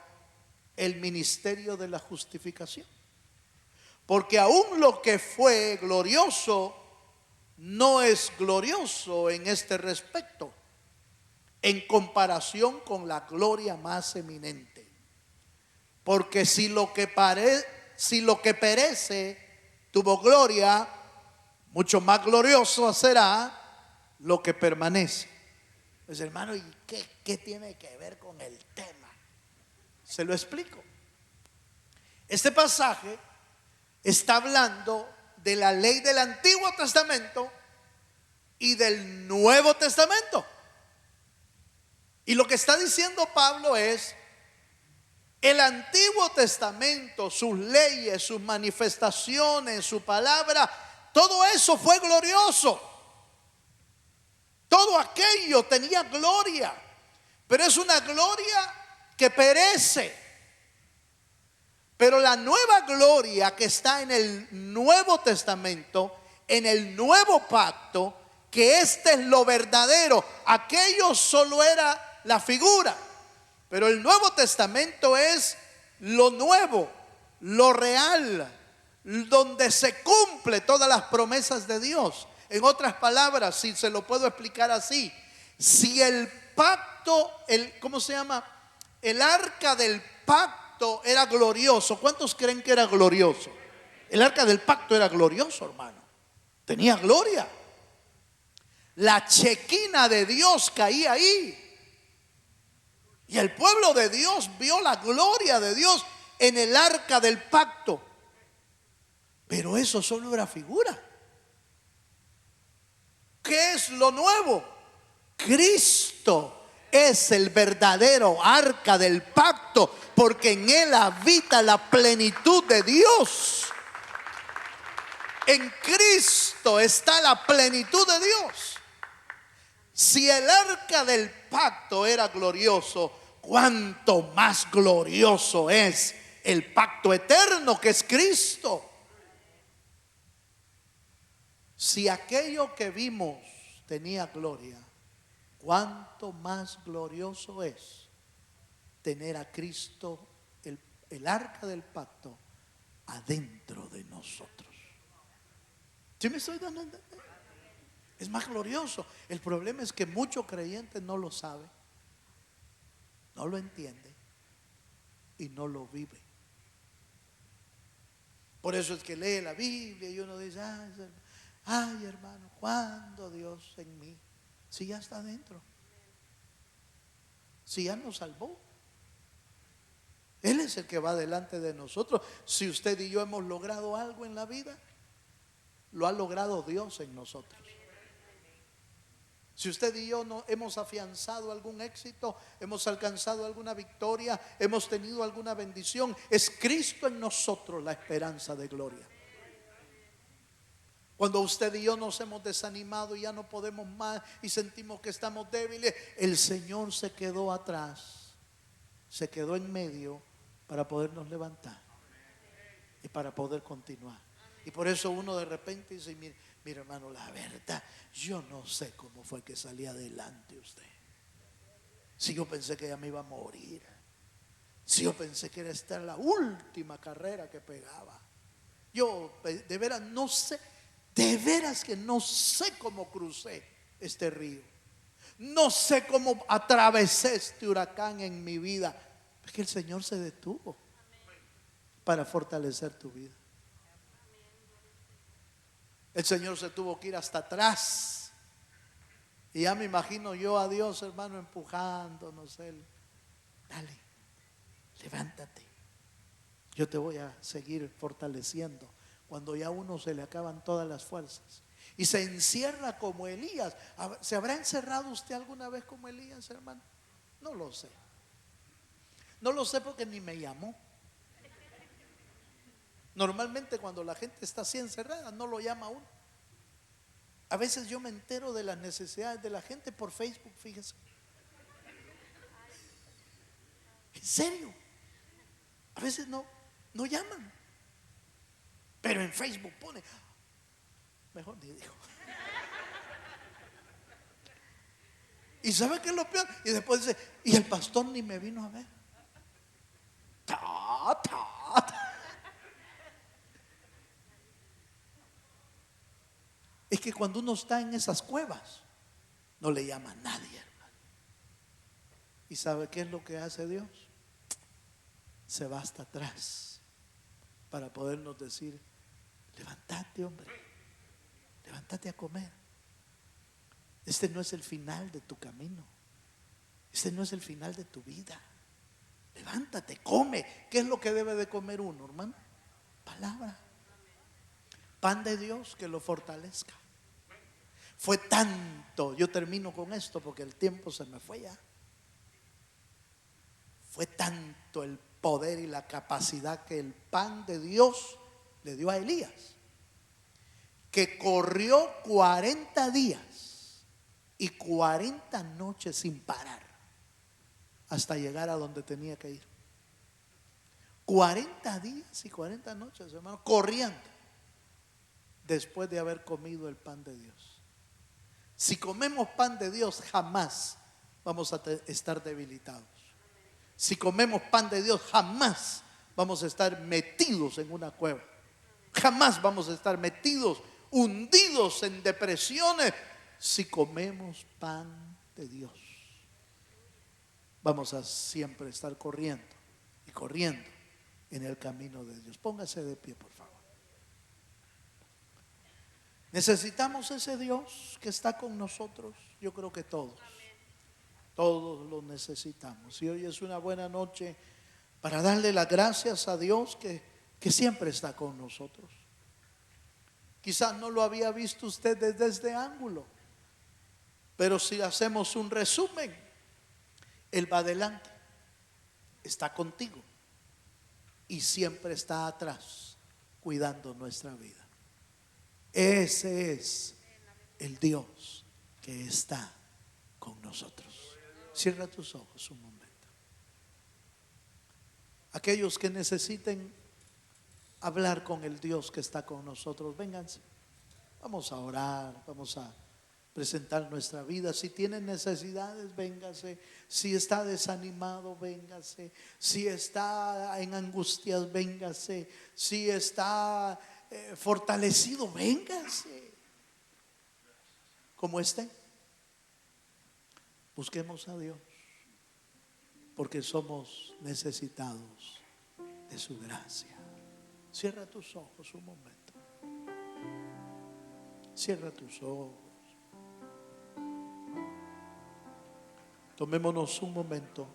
Speaker 1: el ministerio de la justificación. Porque aún lo que fue glorioso no es glorioso en este respecto, en comparación con la gloria más eminente. Porque si lo que perece tuvo gloria, mucho más glorioso será lo que permanece. Pues hermano, ¿y qué tiene que ver con el tema? Se lo explico. Este pasaje está hablando de la ley del Antiguo Testamento y del Nuevo Testamento. Y lo que está diciendo Pablo es: el Antiguo Testamento, sus leyes, sus manifestaciones, su palabra, todo eso fue glorioso. Todo aquello tenía gloria, pero es una gloria que perece. Pero la nueva gloria que está en el Nuevo Testamento, en el nuevo pacto, que este es lo verdadero, aquello solo era la figura, pero el Nuevo Testamento es lo nuevo, lo real, donde se cumple todas las promesas de Dios. En otras palabras, si se lo puedo explicar así, si el pacto, ¿cómo se llama? El arca del pacto era glorioso. ¿Cuántos creen que era glorioso? El arca del pacto era glorioso, hermano. Tenía gloria. La chequina de Dios caía ahí. Y el pueblo de Dios vio la gloria de Dios en el arca del pacto. Pero eso solo era figura. ¿Qué es lo nuevo? Cristo es el verdadero arca del pacto, porque en él habita la plenitud de Dios. En Cristo está la plenitud de Dios. Si el arca del pacto era glorioso, cuánto más glorioso es el pacto eterno que es Cristo. Si aquello que vimos tenía gloria, cuánto más glorioso es tener a Cristo, el arca del pacto, adentro de nosotros. ¿Sí me estoy dando a entender? Es más glorioso. El problema es que muchos creyentes no lo saben, no lo entienden y no lo viven. Por eso es que lee la Biblia y uno dice: ay, hermano, ¿cuándo Dios en mí? Si ya está dentro, si ya nos salvó. Él es el que va delante de nosotros. Si usted y yo hemos logrado algo en la vida, lo ha logrado Dios en nosotros. Si usted y yo no hemos afianzado algún éxito, hemos alcanzado alguna victoria, hemos tenido alguna bendición, es Cristo en nosotros la esperanza de gloria. Cuando usted y yo nos hemos desanimado y ya no podemos más y sentimos que estamos débiles, el Señor se quedó atrás, se quedó en medio para podernos levantar y para poder continuar. Y por eso uno de repente dice: mire hermano, la verdad, yo no sé cómo fue que salí adelante usted. Si yo pensé que ya me iba a morir, si yo pensé que era esta la última carrera que pegaba, yo de veras no sé, de veras que no sé cómo crucé este río, no sé cómo atravesé este huracán en mi vida. Es que el Señor se detuvo para fortalecer tu vida. El Señor se tuvo que ir hasta atrás. Y ya me imagino yo a Dios, hermano, empujándonos. Él: dale, levántate, yo te voy a seguir fortaleciendo. Cuando ya a uno se le acaban todas las fuerzas y se encierra como Elías. ¿Se habrá encerrado usted alguna vez como Elías, hermano? No lo sé. No lo sé porque ni me llamó. Normalmente cuando la gente está así encerrada, no lo llama a uno. A veces yo me entero de las necesidades de la gente por Facebook, fíjese. En serio. A veces no llaman, pero en Facebook pone, mejor ni digo. ¿Y sabe qué es lo peor? Y después dice: y el pastor ni me vino a ver. Ta, ta, ta. Es que cuando uno está en esas cuevas, no le llama a nadie, hermano. ¿Y sabe qué es lo que hace Dios? Se va hasta atrás para podernos decir: levántate, hombre, levántate a comer. Este no es el final de tu camino, este no es el final de tu vida. Levántate, come. ¿Qué es lo que debe de comer uno, hermano? Palabra, pan de Dios que lo fortalezca. Fue tanto, yo termino con esto porque el tiempo se me fue ya. Fue tanto el poder y la capacidad que el pan de Dios le dio a Elías, que corrió 40 días y 40 noches sin parar hasta llegar a donde tenía que ir. 40 días y 40 noches, hermano, corriendo, después de haber comido el pan de Dios. Si comemos pan de Dios, jamás vamos a estar debilitados. Si comemos pan de Dios, jamás vamos a estar metidos en una cueva. Jamás vamos a estar metidos, hundidos en depresiones. Si comemos pan de Dios, vamos a siempre estar corriendo y corriendo en el camino de Dios. Póngase de pie, por favor. Necesitamos ese Dios que está con nosotros. Yo creo que todos lo necesitamos. Y hoy es una buena noche para darle las gracias a Dios que siempre está con nosotros. Quizás no lo había visto usted desde este ángulo, pero si hacemos un resumen, Él va adelante, está contigo y siempre está atrás cuidando nuestra vida. Ese es el Dios que está con nosotros. Cierra tus ojos un momento. Aquellos que necesiten hablar con el Dios que está con nosotros, vénganse. Vamos a orar, vamos a presentar nuestra vida. Si tiene necesidades, véngase. Si está desanimado, véngase. Si está en angustias, véngase. Si está fortalecido, véngase. Como esté, busquemos a Dios, porque somos necesitados de su gracia. Cierra tus ojos un momento. Cierra tus ojos. Tomémonos un momento.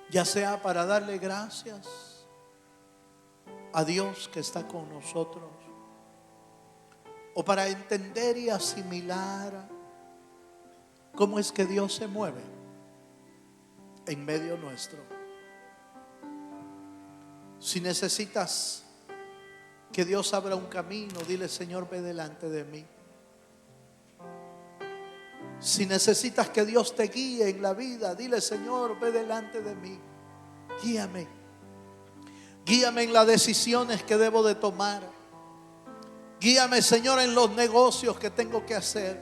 Speaker 1: Ya sea para darle gracias a Dios que está con nosotros, o para entender y asimilar cómo es que Dios se mueve en medio nuestro. Si necesitas que Dios abra un camino, dile: Señor, ve delante de mí. Si necesitas que Dios te guíe en la vida, dile: Señor, ve delante de mí. Guíame. Guíame en las decisiones que debo de tomar. Guíame, Señor, en los negocios que tengo que hacer.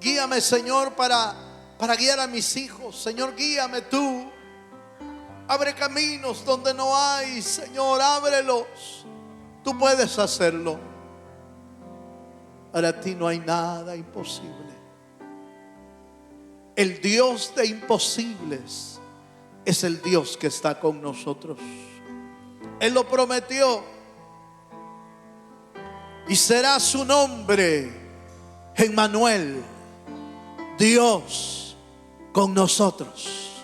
Speaker 1: Guíame, Señor, para guiar a mis hijos. Señor, guíame tú. Abre caminos donde no hay, Señor, ábrelos. Tú puedes hacerlo. Para ti no hay nada imposible. El Dios de imposibles es el Dios que está con nosotros. Él lo prometió. Y será su nombre Emmanuel, Dios con nosotros.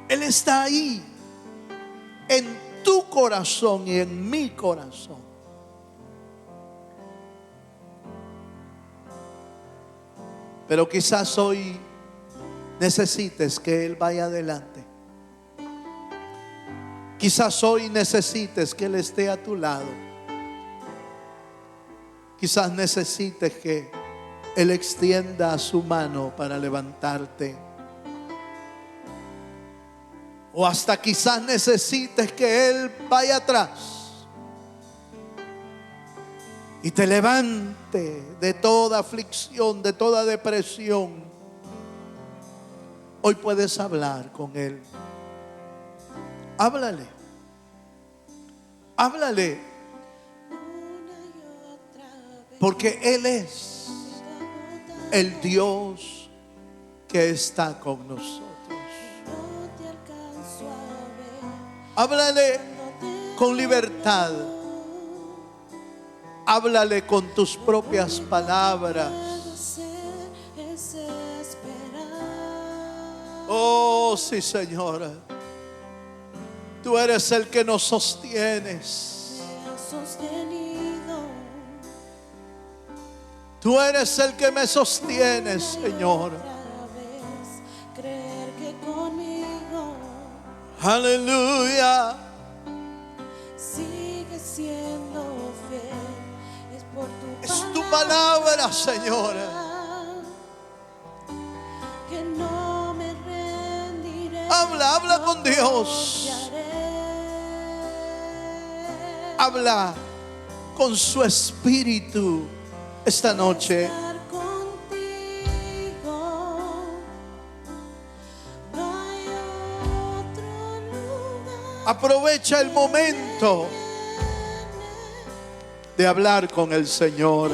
Speaker 1: Él está ahí, en tu corazón y en mi corazón. Pero quizás hoy necesites que Él vaya adelante. Quizás hoy necesites que Él esté a tu lado. Quizás necesites que Él extienda su mano para levantarte. O hasta quizás necesites que Él vaya atrás y te levante de toda aflicción, de toda depresión. Hoy puedes hablar con Él. Háblale. Háblale. Porque Él es el Dios que está con nosotros. Háblale con libertad. Háblale con tus propias palabras. Oh, sí, Señora. Tú eres el que nos sostienes. Tú eres el que me sostienes, Señor. Aleluya.
Speaker 2: Sigue siendo fiel.
Speaker 1: Es tu palabra, Señora.
Speaker 2: Que no me rendiré.
Speaker 1: Habla con Dios. Habla con su espíritu esta noche. Aprovecha el momento de hablar con el Señor.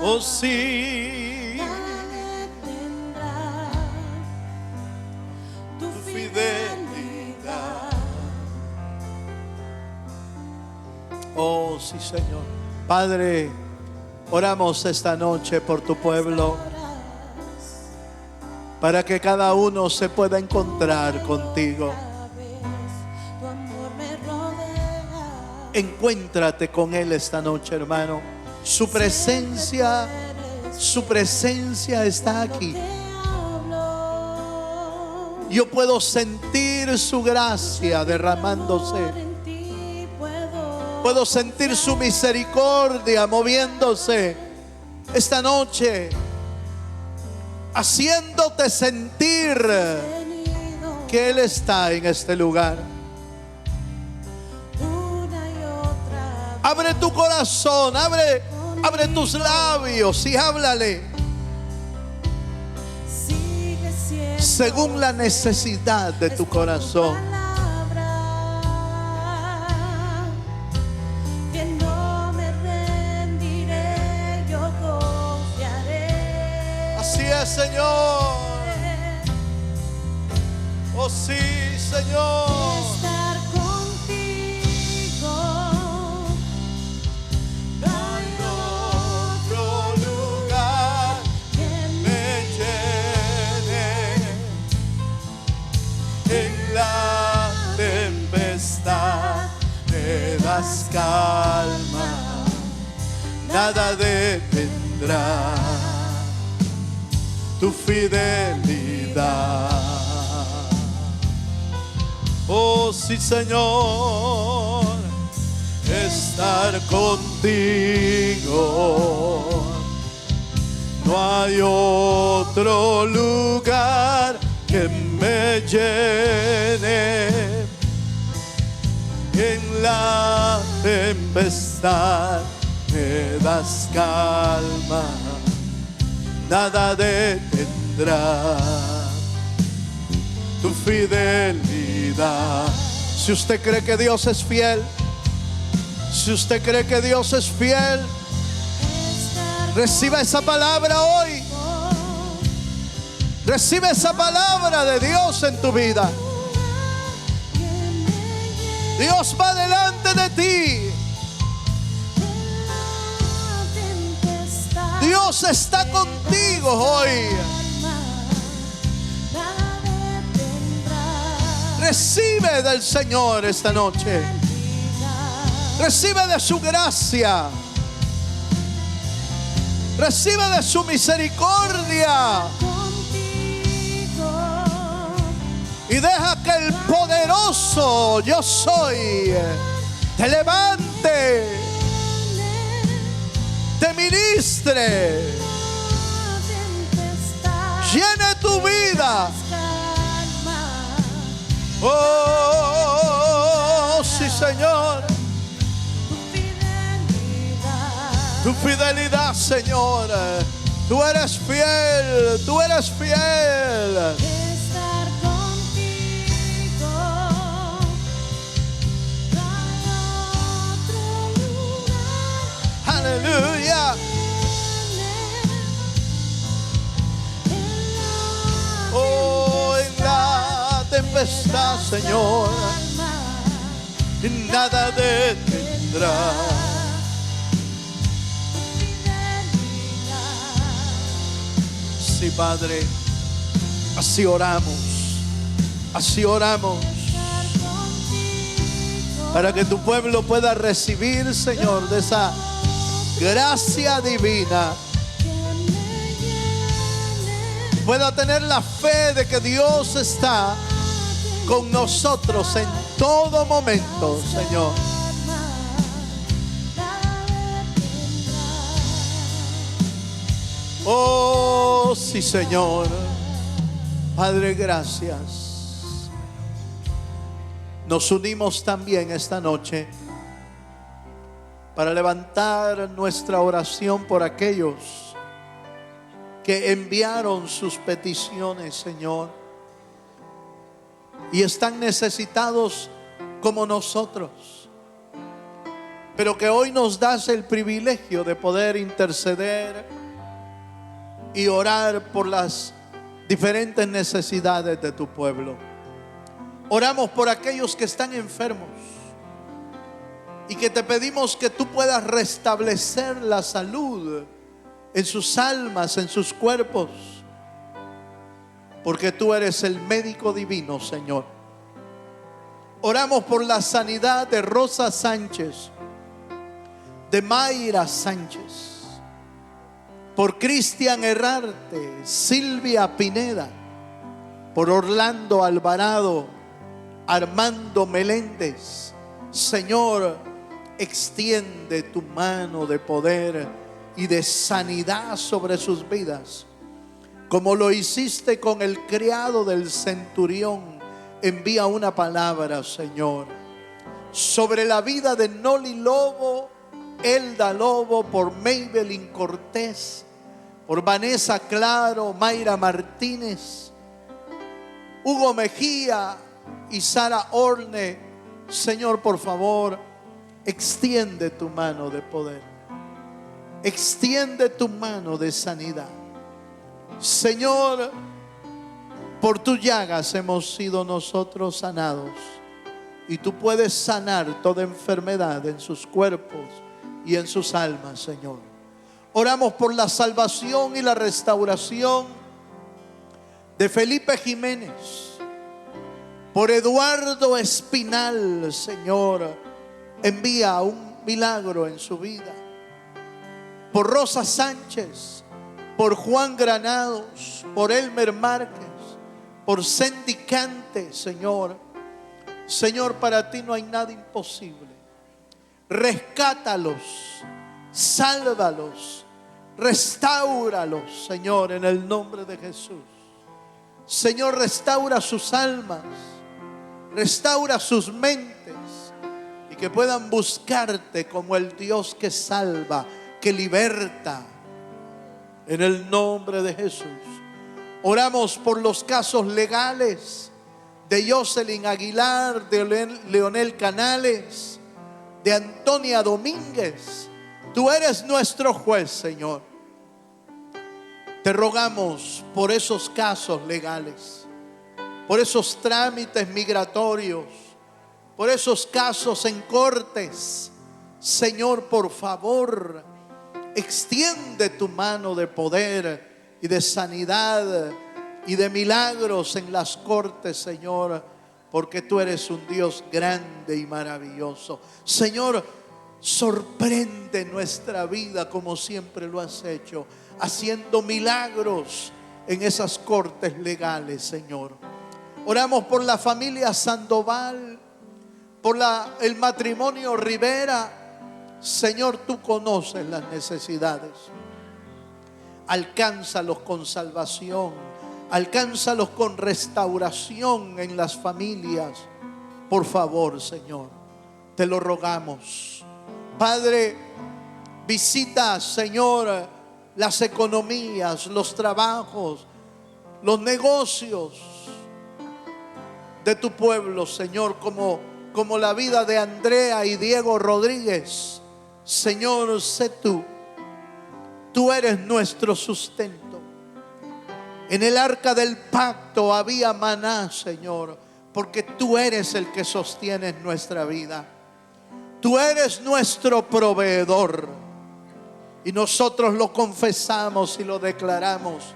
Speaker 1: Oh, sí. Tu fidelidad. Oh, sí, Señor. Padre, oramos esta noche por tu pueblo, para que cada uno se pueda encontrar contigo. Encuéntrate con Él esta noche, hermano. Su presencia está aquí. Yo puedo sentir su gracia derramándose. Puedo sentir su misericordia moviéndose esta noche. haciéndote sentir que Él está en este lugar.
Speaker 2: una y otra vez.
Speaker 1: Abre tu corazón, abre tus labios y háblale
Speaker 2: Sigue siendo
Speaker 1: según la necesidad de tu corazón.
Speaker 2: Que no me rendiré, yo confiaré.
Speaker 1: Así es, Señor. Oh sí, Señor.
Speaker 2: Estar contigo, no hay
Speaker 1: Otro lugar
Speaker 2: que
Speaker 1: me llene en la tempestad, me das calma, nada detendrá tu fidelidad. Oh sí, Señor, estar contigo. No hay otro lugar que me llene en la tempestad, me das calma, nada detendrá tu fidelidad. Si usted cree que Dios es fiel, si usted cree que Dios es fiel, reciba esa palabra hoy. Recibe esa palabra de Dios en tu vida. Dios va delante de ti. Dios está contigo hoy. Recibe del Señor esta noche. Recibe de su gracia. Recibe de su misericordia. Y deja que el poderoso yo soy te levante, te ministre, llene tu vida. Oh, sí, Señor. Tu fidelidad, Señor. Tú eres fiel, tú eres fiel.
Speaker 2: Estar contigo, no hay otro lugar.
Speaker 1: Aleluya. Oh, en la tempestad, Señor, nada detendrá. Sí, Padre, así oramos, para que tu pueblo pueda recibir, Señor, de esa gracia divina, pueda tener la fe de que Dios está con nosotros en todo momento, Señor. Oh, sí, Señor. Padre, gracias. Nos unimos también esta noche para levantar nuestra oración por aquellos que enviaron sus peticiones, Señor, y están necesitados como nosotros, pero que hoy nos das el privilegio de poder interceder y orar por las diferentes necesidades de tu pueblo. Oramos por aquellos que están enfermos y que te pedimos que tú puedas restablecer la salud en sus almas, en sus cuerpos, porque tú eres el médico divino, Señor. Oramos por la sanidad de Rosa Sánchez, de Mayra Sánchez, por Cristian Herrarte, Silvia Pineda, por Orlando Alvarado, Armando Meléndez. Señor, extiende tu mano de poder y de sanidad sobre sus vidas. Como lo hiciste con el criado del centurión, envía una palabra, Señor, sobre la vida de Noli Lobo, Elda Lobo, por Maybelline Cortés, por Vanessa Claro, Mayra Martínez, Hugo Mejía y Sara Orne. Señor, por favor, extiende tu mano de poder, extiende tu mano de sanidad. Señor, por tus llagas hemos sido nosotros sanados, y tú puedes sanar toda enfermedad en sus cuerpos y en sus almas, Señor. Oramos por la salvación y la restauración de Felipe Jiménez, por Eduardo Espinal. Señor, envía un milagro en su vida. Por Rosa Sánchez, por Juan Granados, por Elmer Márquez, por Sandy Cante. Señor, Señor, para ti no hay nada imposible. Rescátalos, sálvalos, restáuralos, Señor, en el nombre de Jesús. Señor, restaura sus almas, restaura sus mentes, y que puedan buscarte como el Dios que salva, que liberta, en el nombre de Jesús. Oramos por los casos legales de Jocelyn Aguilar, de Leonel Canales, de Antonia Domínguez. Tú eres nuestro juez, Señor. Te rogamos por esos casos legales, por esos trámites migratorios, por esos casos en cortes. Señor, por favor, extiende tu mano de poder y de sanidad y de milagros en las cortes, Señor, porque tú eres un Dios grande y maravilloso. Señor, sorprende nuestra vida como siempre lo has hecho, haciendo milagros en esas cortes legales, Señor. Oramos por la familia Sandoval, por el matrimonio Rivera. Señor, tú conoces las necesidades. Alcánzalos con salvación, alcánzalos con restauración en las familias. Por favor, Señor, te lo rogamos. Padre, visita, Señor, las economías, los trabajos, los negocios de tu pueblo, Señor, como la vida de Andrea y Diego Rodríguez. Señor, sé tú. Tú eres nuestro sustento. En el arca del pacto había maná, Señor, porque tú eres el que sostiene nuestra vida. Tú eres nuestro proveedor, y nosotros lo confesamos y lo declaramos.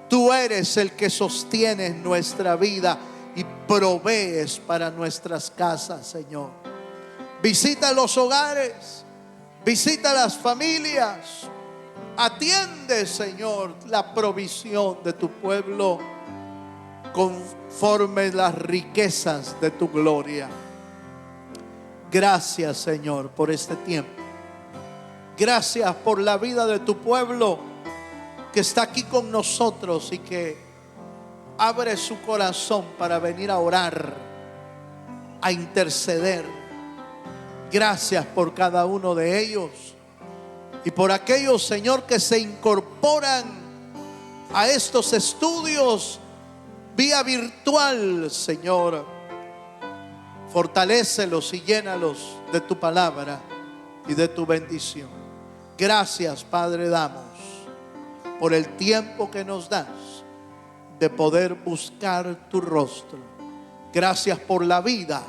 Speaker 1: Tú eres el que sostiene nuestra vida y provees para nuestras casas, Señor. Visita los hogares, visita las familias. Atiende, Señor, la provisión de tu pueblo conforme las riquezas de tu gloria. Gracias, Señor, por este tiempo. Gracias por la vida de tu pueblo que está aquí con nosotros y que abre su corazón para venir a orar, a interceder. Gracias por cada uno de ellos y por aquellos, Señor, que se incorporan a estos estudios vía virtual. Señor, fortalécelos y llénalos de tu palabra y de tu bendición. Gracias, Padre, damos por el tiempo que nos das de poder buscar tu rostro. Gracias por la vida.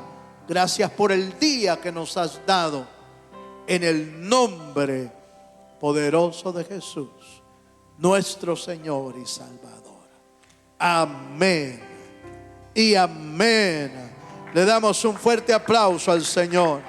Speaker 1: Gracias por el día que nos has dado. En el nombre poderoso de Jesús, nuestro Señor y Salvador. Amén y amén. Le damos un fuerte aplauso al Señor.